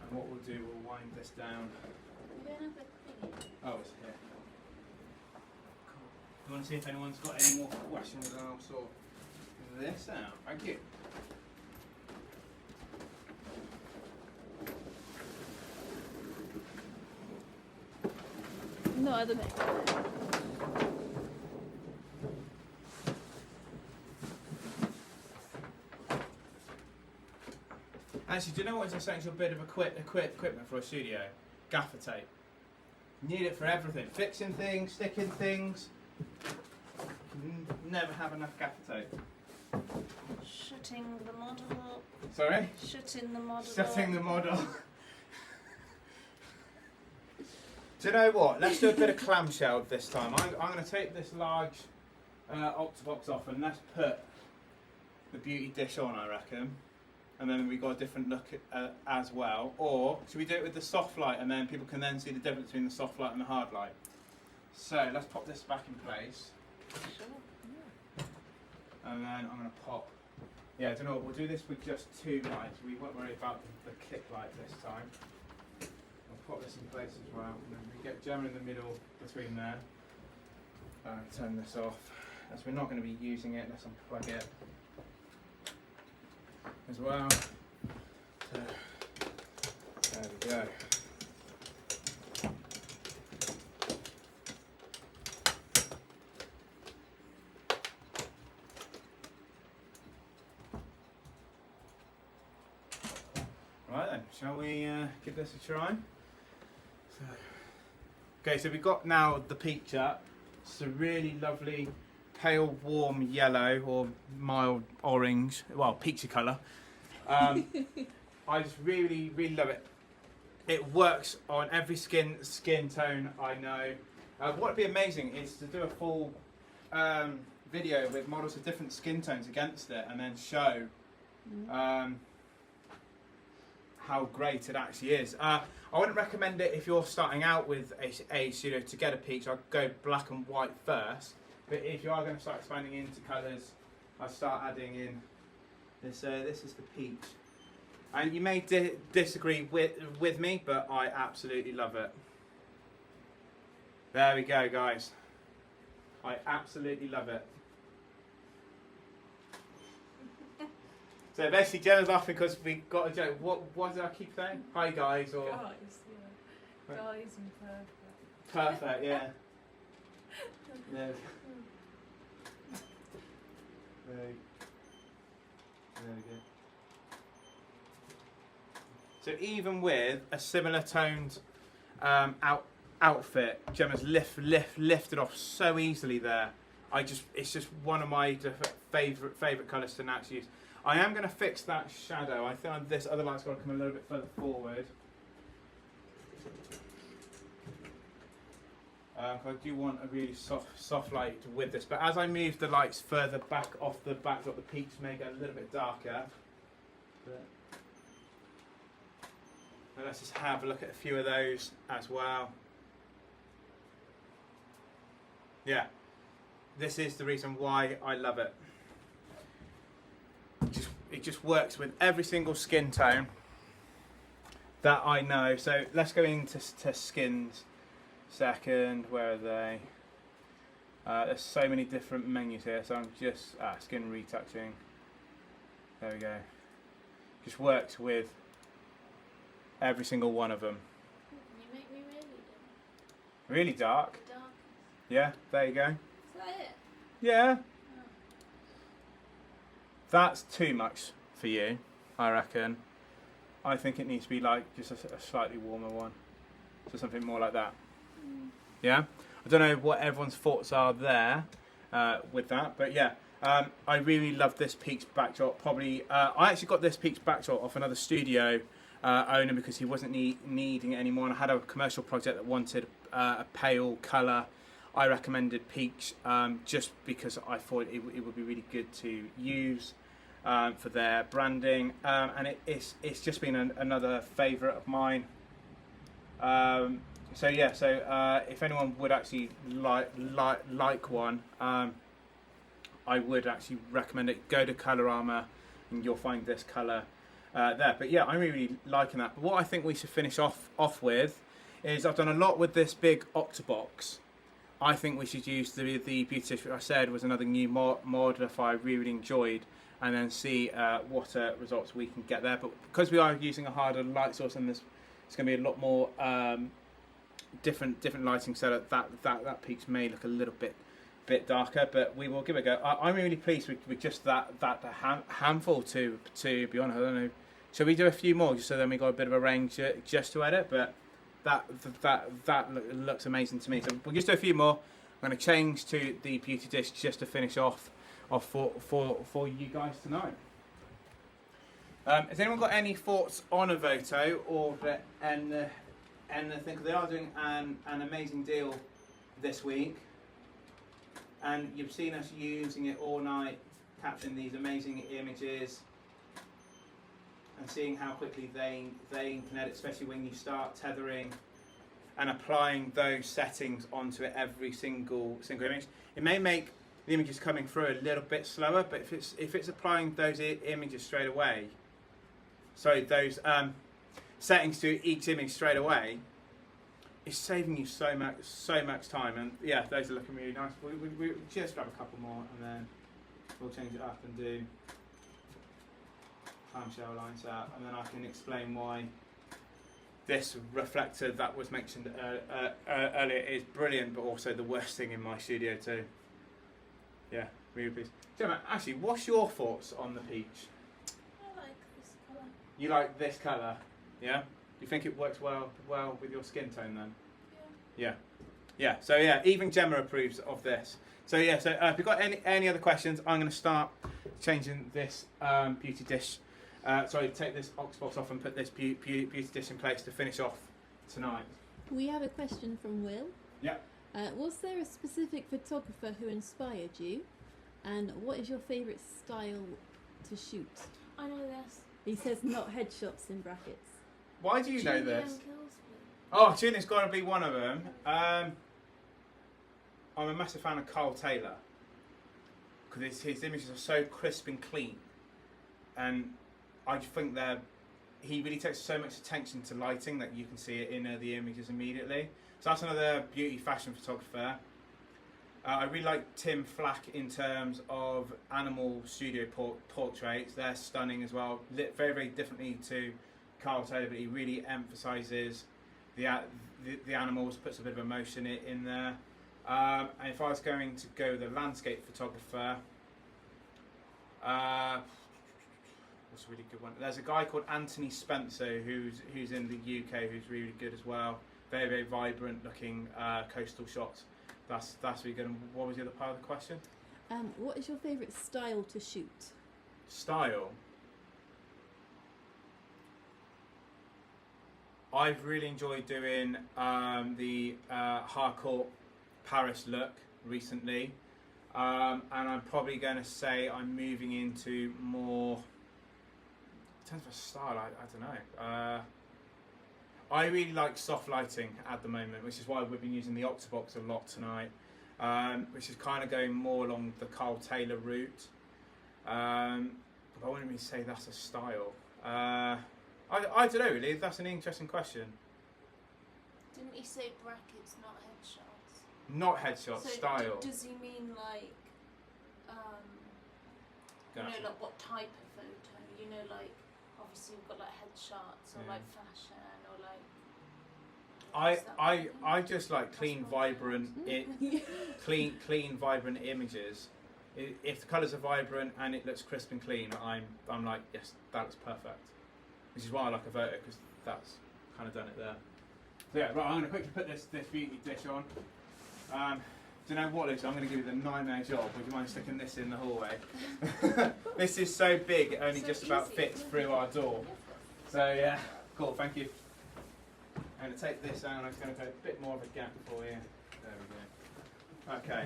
And what we'll do, we'll wind this down. You don't have a thing. Oh, it's here. Cool. You want to see if anyone's got any more questions, and I'll sort this out. Thank you. No other makeup. Actually, do you know what's an essential bit of equipment for a studio? Gaffer tape. You need it for everything. Fixing things, sticking things. Never have enough gaffer tape. Shutting the model. Sorry? Shutting the model. Shutting the model. Do you know what? Let's do a bit of clamshell this time. I'm going to take this large Octobox off and let's put the beauty dish on, I reckon. And then we've got a different look as well. Or should we do it with the soft light and then people can then see the difference between the soft light and the hard light? So let's pop this back in place. Sure. And then I'm going to pop. Yeah, I don't know what, we'll do this with just two lights. We won't worry about the kick light this time. I'll pop this in place as well. And then we get Gemma in the middle between there. Turn this off. As we're not going to be using it, let's unplug it as well. So, there we go. Right then, shall we give this a try? Okay, so we've got now the peach up. It's a really lovely pale warm yellow or mild orange, well, peachy colour. I just really love it. It works on every skin tone I know. What would be amazing is to do a full video with models of different skin tones against it and then show how great it actually is. I wouldn't recommend it if you're starting out with a studio to get a peach. I'd go black and white first. But if you are going to start expanding into colours, I'd start adding in This is the peach. And you may disagree with me, but I absolutely love it. There we go, guys. I absolutely love it. So basically, Jenna's laughing because we got a joke. What did I keep saying? Hi, guys, or Guys, yeah. Guys and perfect. perfect, yeah. There we go. So even with a similar toned outfit, Gemma's lifted off so easily there. It's just one of my favourite colours to naturally use. I am going to fix that shadow. I think this other light's got to come a little bit further forward. I do want a really soft light with this, but as I move the lights further back off the backdrop, the peaks may get a little bit darker. But let's just have a look at a few of those as well. Yeah, this is the reason why I love it. It just works with every single skin tone that I know. So let's go into skins second. Where are they? There's so many different menus here, so I'm just skin retouching. There we go. Just works with every single one of them. You make me Really dark? dark. Yeah, there you go. Is that it? Yeah. That's too much for you, I reckon. I think it needs to be like just a slightly warmer one. So something more like that. Yeah? I don't know what everyone's thoughts are there with that, but yeah. I really love this peaks backdrop. Probably, I actually got this peaks backdrop off another studio owner because he wasn't needing it anymore. And I had a commercial project that wanted a pale colour. I recommended peach just because I thought it would be really good to use for their branding, and it's just been another favourite of mine. So if anyone would actually like one, I would actually recommend it. Go to Colorama and you'll find this colour there. But yeah, I'm really liking that. But what I think we should finish off with is I've done a lot with this big Octobox. I think we should use the beauty dish, which I said was another new mod that I really enjoyed, and then see what results we can get there. But because we are using a harder light source, and it's going to be a lot more different lighting, so that peaks may look a little bit darker, but we will give it a go. I'm really pleased with just that handful. To be honest, I don't know. Shall we do a few more just so then we got a bit of a range just to edit? But that looks amazing to me. So we'll just do a few more. I'm going to change to the beauty dish just to finish off for you guys tonight. Has anyone got any thoughts on Evoto or anything? They are doing an amazing deal this week, and you've seen us using it all night, capturing these amazing images and seeing how quickly they can edit, especially when you start tethering and applying those settings onto it every single image. It may make the images coming through a little bit slower, but if it's applying those images straight away, so those settings to each image straight away, it's saving you so much time. And yeah, those are looking really nice. We just grab a couple more and then we'll change it up and do clamshell lines out, and then I can explain why this reflector that was mentioned earlier is brilliant, but also the worst thing in my studio too. Yeah, really pleased. Gemma, actually, what's your thoughts on the peach? I like this colour. You like this colour? Yeah? You think it works well with your skin tone then? Yeah. So yeah, even Gemma approves of this. So yeah, so if you've got any other questions, I'm going to start changing this beauty dish. Take this Octobox off and put this beauty dish in place to finish off tonight. We have a question from Will. Yeah. Was there a specific photographer who inspired you? And what is your favourite style to shoot? I know this. He says not headshots in brackets. Why do you know Julian this? Killsby. Oh, Julian's got to be one of them. I'm a massive fan of Carl Taylor because his images are so crisp and clean. and I think he really takes so much attention to lighting that you can see it in the images immediately. So that's another beauty fashion photographer. I really like Tim Flack in terms of animal studio portraits. They're stunning as well, lit very, very differently to Carl Taylor, but he really emphasises the animals, puts a bit of emotion in there. And if I was going to go the landscape photographer, what's a really good one? There's a guy called Anthony Spencer who's in the UK who's really good as well. Very, very vibrant looking coastal shots. That's really good. And what was the other part of the question? What is your favourite style to shoot? Style? I've really enjoyed doing the hardcore Paris look recently. And I'm probably going to say I'm moving into more, in terms of style, I don't know. I really like soft lighting at the moment, which is why we've been using the Octobox a lot tonight, which is kind of going more along the Carl Taylor route. But I wouldn't really say that's a style. I don't know really, that's an interesting question. Didn't he say brackets, not headshots? Not headshots, so style. Does he mean like, you know, like what type of photo? You know, like obviously we've got like headshots or like fashion or like. I just like clean, vibrant, clean, vibrant images. If the colours are vibrant and it looks crisp and clean, I'm like, yes, that looks perfect. Which is why I like Evoto, because that's kind of done it there. So yeah, right, I'm going to quickly put this beauty dish on. Do you know what, Lucy? I'm going to give you the nightmare job. Would you mind sticking this in the hallway? This is so big, it only just about fits through our door. So yeah, cool, thank you. I'm going to take this out and I'm going to put a bit more of a gap for you. There we go. Okay.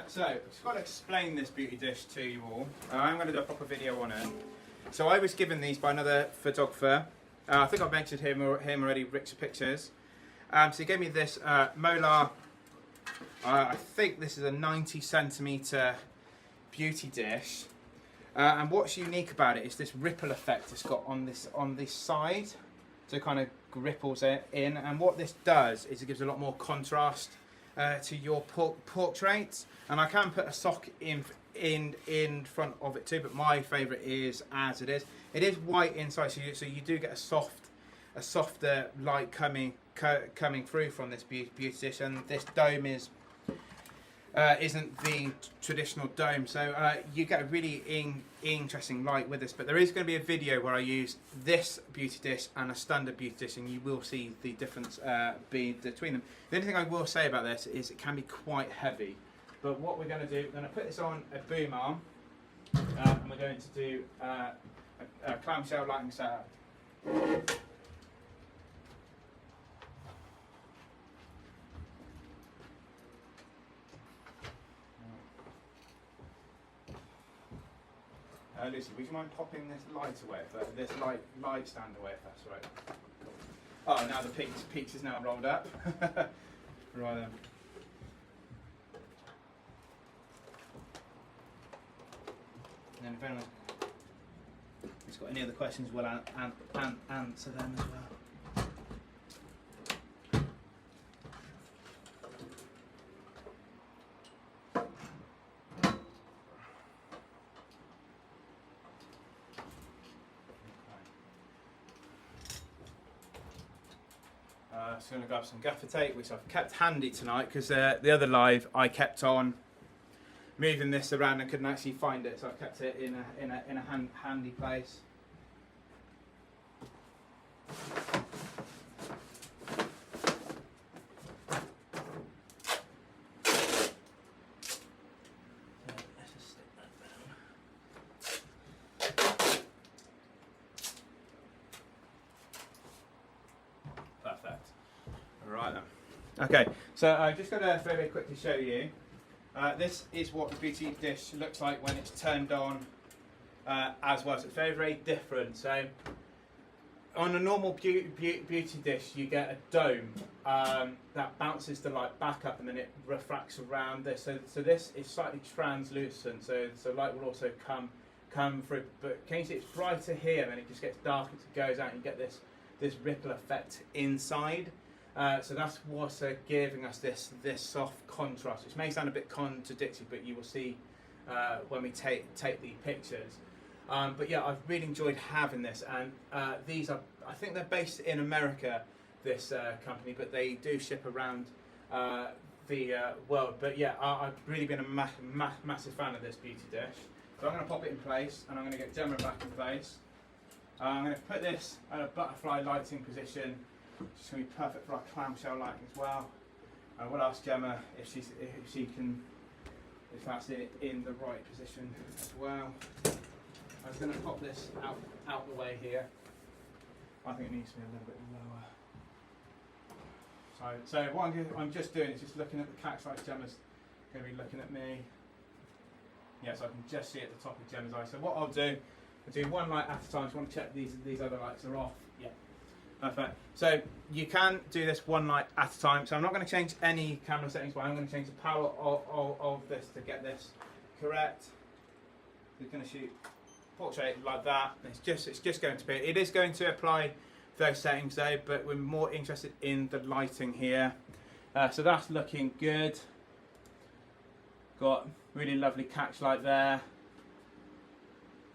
So, I've just got to explain this beauty dish to you all. I'm going to do a proper video on it. So I was given these by another photographer. I think I've mentioned him already, Richard Pictures. So he gave me this Molar, I think this is a 90 centimetre beauty dish. And what's unique about it is this ripple effect it's got on this side. So it kind of ripples it in. And what this does is it gives a lot more contrast to your portrait. And I can put a sock in front of it too, but my favourite is as it is. It is white inside, so you do get a softer light coming through from this beauty dish, and this dome isn't the traditional dome, so you get a really interesting light with this. But there is going to be a video where I use this beauty dish and a standard beauty dish, and you will see the difference between them. The only thing I will say about this is it can be quite heavy. But what we're going to do, we're going to put this on a boom arm, and we're going to do a clamshell lighting setup. Lucy, would you mind popping this light away, this light stand away, if that's right? Oh, now the peaks is now rolled up. Right then. And then if anyone's got any other questions, we'll answer them as well. So I'm going to grab some gaffer tape, which I've kept handy tonight, because the other live I kept on moving this around and couldn't actually find it, so I've kept it in a handy place. Let's just stick that down. Perfect. Right then. Okay, so I'm just going to very quickly show you. This is what the beauty dish looks like when it's turned on as well. So it's very, very different. So on a normal beauty dish, you get a dome that bounces the light back up and then it refracts around this. So this is slightly translucent, so light will also come through. But can you see it's brighter here and it just gets darker as it goes out, and you get this ripple effect inside. So that's what's giving us this soft contrast, which may sound a bit contradictory, but you will see when we take the pictures. But yeah, I've really enjoyed having this, and these are, I think they're based in America, this company, but they do ship around the world. But yeah, I've really been a massive fan of this beauty dish. So I'm going to pop it in place, and I'm going to get Gemma back in place. I'm going to put this at a butterfly lighting position, which is going to be perfect for our clamshell lighting as well. I will ask Gemma if that's in the right position as well. I'm just going to pop this out the way here. I think it needs to be a little bit lower. So what I'm just doing is just looking at the catch light. Gemma's going to be looking at me. Yes, I can just see at the top of Gemma's eye. So what I'll do one light at a time. Just want to check these other lights are off. Yeah. Perfect. So you can do this one light at a time. So I'm not going to change any camera settings, but I'm going to change the power of this to get this correct. We're going to shoot portrait like that. It's just going to be. It is going to apply those settings though, but we're more interested in the lighting here. So that's looking good. Got really lovely catch light there.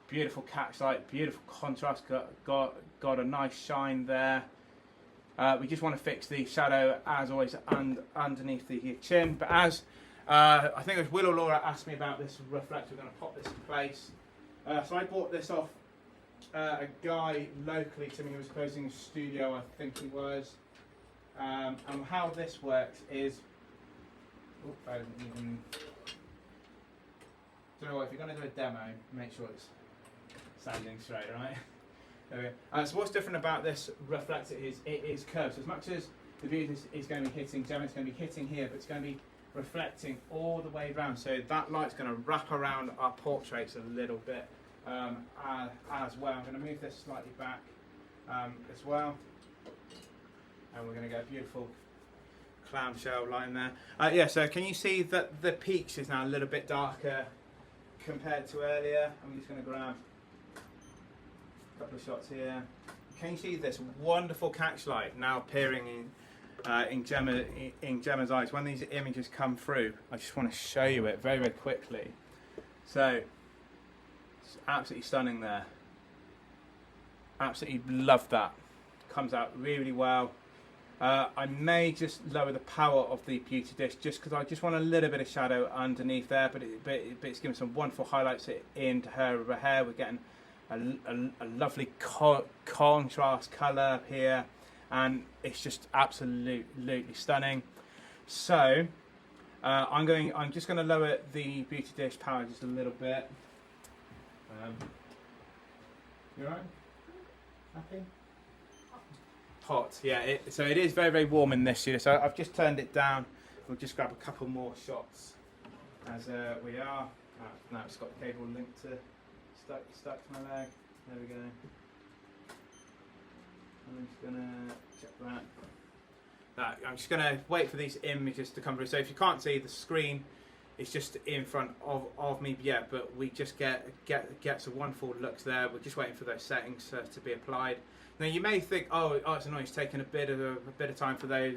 Beautiful catch light, beautiful contrast. Got a nice shine there. We just want to fix the shadow as always underneath the chin. But as I think it was Will or Laura asked me about this reflector, we're going to pop this in place. So I bought this off a guy locally to me who was closing a studio, I think he was. And how this works is, I didn't even. Do you know what? If you're going to do a demo, make sure it's standing straight, right? There we go. So what's different about this reflector is it is curved. So as much as the view is going to be hitting Gemma, it's going to be hitting here, but it's going to be reflecting all the way around. So that light's going to wrap around our portraits a little bit as well. I'm going to move this slightly back as well. And we're going to get a beautiful clamshell line there. Yeah, so can you see that the peaks is now a little bit darker compared to earlier? I'm just going to grab a couple of shots here. Can you see this wonderful catch light now appearing in Gemma's eyes? When these images come through, I just want to show you it very, very quickly. So it's absolutely stunning there. Absolutely love that. Comes out really, really well. I may just lower the power of the beauty dish just because I just want a little bit of shadow underneath there, but it's giving some wonderful highlights into her hair. We're getting a lovely contrast colour here, and it's just absolutely stunning. So I'm just going to lower the beauty dish power just a little bit. You alright? Happy? Hot, yeah. So it is very, very warm in this studio. So I've just turned it down. We'll just grab a couple more shots as we are. Now it's got the cable linked to stuck to my leg. There we go. I'm just gonna check that. I'm just gonna wait for these images to come through. So if you can't see the screen, it's just in front of me. Yeah, but we just get some wonderful looks there. We're just waiting for those settings to be applied. Now you may think, oh, it's annoying. It's taking a bit of time for those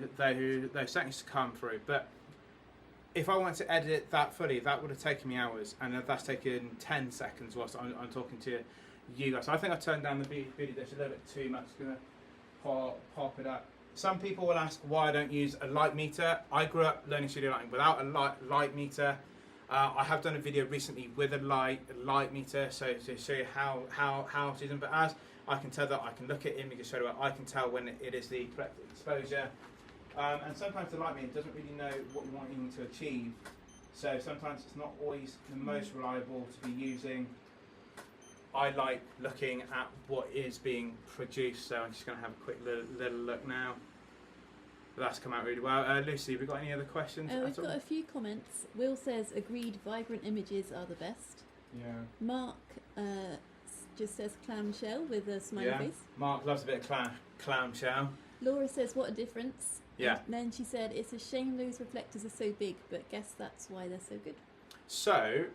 settings to come through. But if I want to edit that fully, that would have taken me hours, and that's taken 10 seconds whilst I'm talking to you guys. So I think I turned down the video dish a little bit too much. Just gonna pop it up. Some people will ask why I don't use a light meter. I grew up learning studio lighting without a light meter. I have done a video recently with a light meter, so to show you how to use them. But as I can tell that I can look at images straight away. I can tell when it is the correct exposure. And sometimes the light meter doesn't really know what you want him to achieve. So sometimes it's not always the most reliable to be using. I like looking at what is being produced, so I'm just going to have a quick little look now. That's come out really well. Lucy, have we got any other questions? We've got a few comments. Will says, agreed, vibrant images are the best. Yeah. Mark just says clamshell with a smiley Yeah. face. Mark loves a bit of clamshell. Laura says, what a difference. Yeah. And then she said, it's a shame those reflectors are so big, but guess that's why they're so good. So,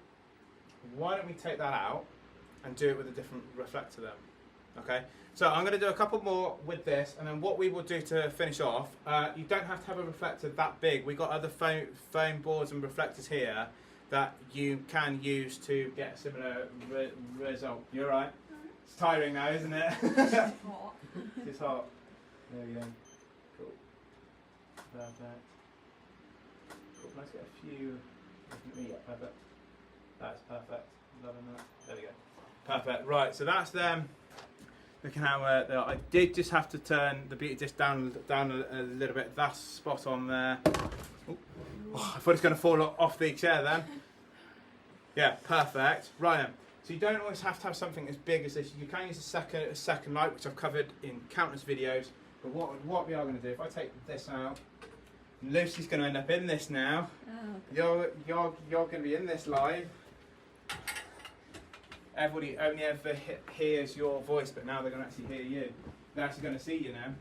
why don't we take that out and do it with a different reflector then? Okay, so I'm going to do a couple more with this, and then what we will do to finish off, you don't have to have a reflector that big. We've got other foam boards and reflectors here that you can use to get a similar result. You're right. It's tiring now, isn't it? It's hot. It's hot. There we go. Cool. Perfect. Cool. Let's get a few. Yeah, perfect. That's perfect. Loving that. There we go. Perfect. Right. So that's them. Looking how I did just have to turn the beauty disc down a little bit. That's spot on there. Oh, I thought it's going to fall off the chair then. Yeah, perfect. Right then. So you don't always have to have something as big as this. You can use a second light, which I've covered in countless videos. But what we are going to do, if I take this out, Lucy's going to end up in this now. Oh, okay. You're going to be in this live. Everybody only ever hears your voice, but now they're going to actually hear you. They're actually going to see you now.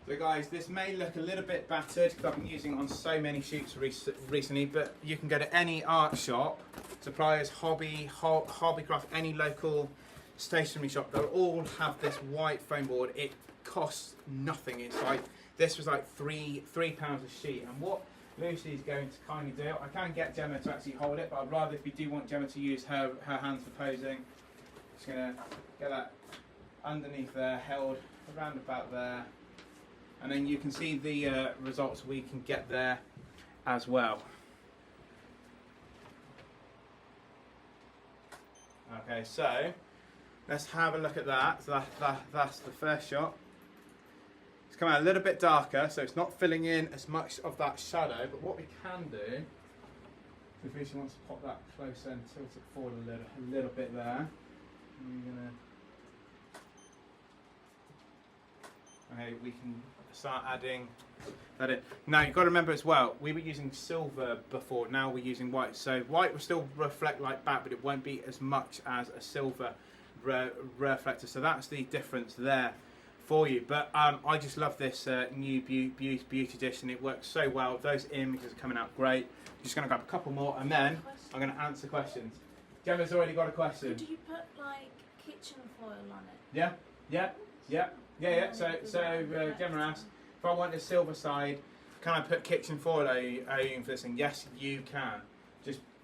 So guys, this may look a little bit battered because I've been using it on so many shoots recently, but you can go to any art shop, suppliers, hobbycraft, any local stationery shop, they'll all have this white foam board. It costs nothing. It's like, this was like £3 a sheet, and what Lucy's going to kindly do, I can get Gemma to actually hold it, but I'd rather, if you do want Gemma to use her hands for posing, just going to get that underneath there, held around about there, and then you can see the results we can get there as well. Okay, so let's have a look at that. So that's the first shot. It's come out a little bit darker, so it's not filling in as much of that shadow, but what we can do, if Lucy wants to pop that closer and tilt it forward a little bit there, okay, we can start adding that in. Now you've got to remember as well, we were using silver before, now we're using white. So white will still reflect like that, but it won't be as much as a silver reflector. So that's the difference there for you. But I just love this new beauty dish, and it works so well. Those images are coming out great. I'm just going to grab a couple more, and then I'm going to answer questions. Gemma's already got a question. Could you put like kitchen foil on it? Yeah. So Gemma asked, if I want a silver side, can I put kitchen foil over this? And yes, you can.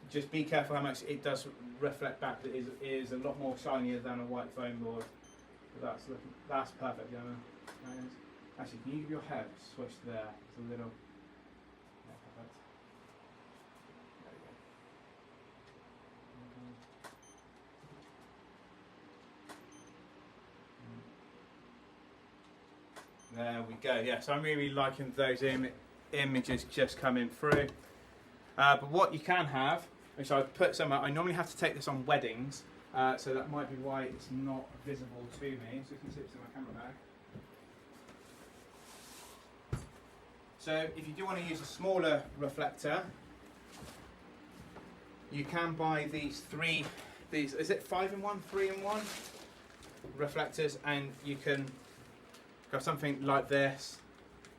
Just be careful how much it does reflect back. It is a lot more shinier than a white foam board. But that's perfect, Gemma. Actually, can you give your head a switch there? It's a little. Yeah, perfect. There we go. Yeah, so I'm really liking those images just coming through. But what you can have, which I've put somewhere, I normally have to take this on weddings, so that might be why it's not visible to me. So you can see it's in my camera bag. So if you do want to use a smaller reflector, you can buy these is it 5-in-1, 3-in-1 reflectors, and you can got something like this.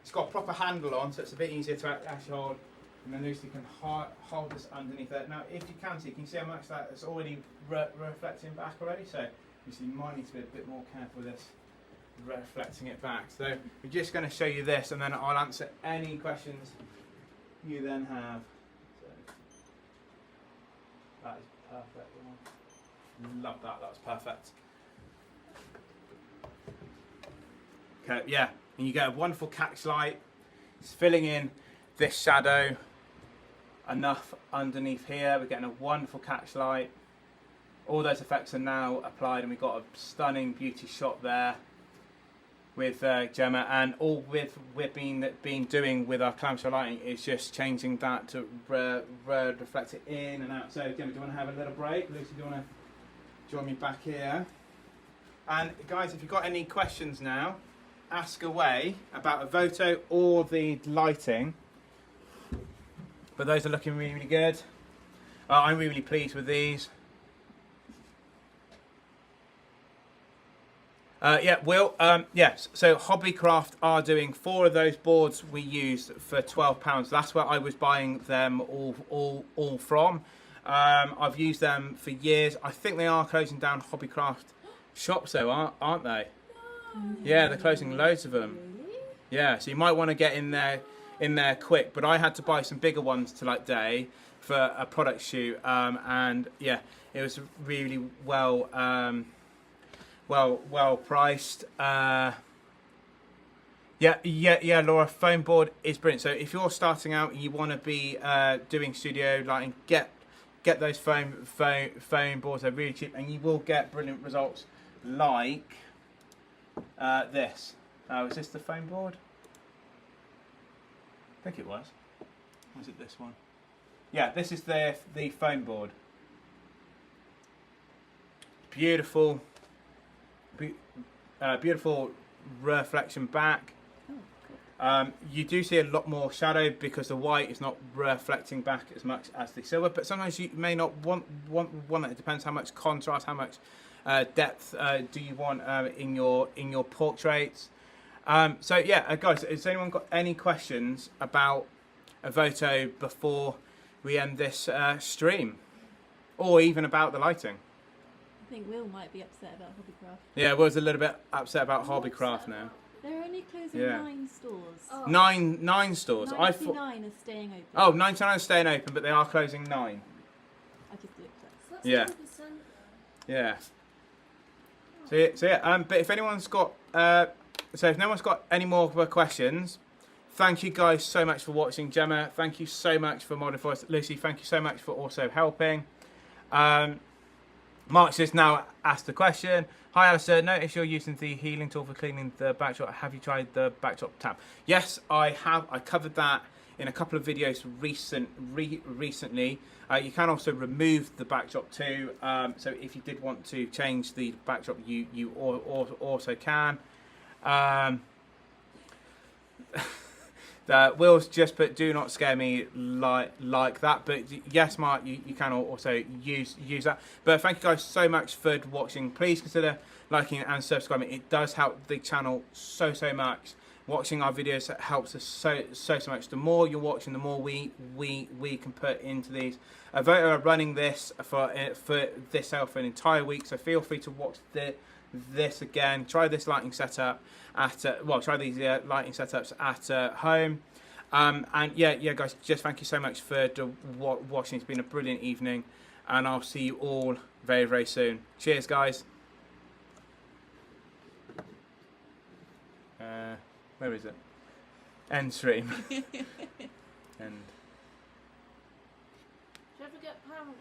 It's got a proper handle on, so it's a bit easier to actually hold. And then Lucy can hold this underneath it. Now, if you can see how much that is already reflecting back already. So you might need to be a bit more careful with this reflecting it back. So we're just going to show you this, and then I'll answer any questions you then have. So that is perfect. Love that. That's perfect. Okay, yeah, and you get a wonderful catch light. It's filling in this shadow enough underneath here. We're getting a wonderful catch light. All those effects are now applied, and we've got a stunning beauty shot there with Gemma. And all we've been doing with our clamshell lighting is just changing that to reflect it in and out. So Gemma, do you want to have a little break? Lucy, do you want to join me back here? And guys, if you've got any questions now, ask away about Evoto or the lighting. But those are looking really, really good. I'm really pleased with these. Yes. So Hobbycraft are doing 4 of those boards we used for £12. That's where I was buying them all from. I've used them for years. I think they are closing down Hobbycraft shops though, aren't they? No. Yeah, they're closing loads of them. Really? Yeah, so you might want to get in there quick. But I had to buy some bigger ones to like day for a product shoot, and yeah, it was really well priced. Laura, foam board is brilliant. So if you're starting out and you want to be doing studio lighting, get those foam boards. They're really cheap, and you will get brilliant results like this. Was this the foam board? I think it was. Was it this one? Yeah, this is the foam board. Beautiful. Beautiful reflection back. Oh, cool. You do see a lot more shadow because the white is not reflecting back as much as the silver, but sometimes you may not want that. It depends how much contrast, how much depth do you want in your portraits. So yeah, guys, has anyone got any questions about Evoto before we end this stream, or even about the lighting? I think Will might be upset about Hobbycraft. Yeah, Will's a little bit upset about Hobbycraft now. They're only closing 9 stores. Oh. Nine stores. 99 are staying open. Oh, 99 are staying open, but they are closing 9. I just do it first. So Yeah. that's 10%. Yeah. So yeah. But if anyone's got, if no one's got any more questions, thank you guys so much for watching. Gemma, thank you so much for modding for us. Lucy, thank you so much for also helping. Mark just now asked the question. Hi Alistair, notice you're using the healing tool for cleaning the backdrop. Have you tried the backdrop tab? Yes, I have. I covered that in a couple of videos recently. You can also remove the backdrop too. So if you did want to change the backdrop, you also can. Will's just put "do not scare me" like that, but yes, Mark, you can also use that. But thank you guys so much for watching. Please consider liking and subscribing. It does help the channel so much. Watching our videos helps us so much. The more you're watching, the more we can put into these. Evoto are running this for this sale for an entire week, so feel free to watch this again. Try this lighting setup at try these lighting setups at home. And yeah guys, just thank you so much for watching. It's been a brilliant evening, and I'll see you all very soon. Cheers guys. Where is it? End stream. End. Do you ever get paranoid?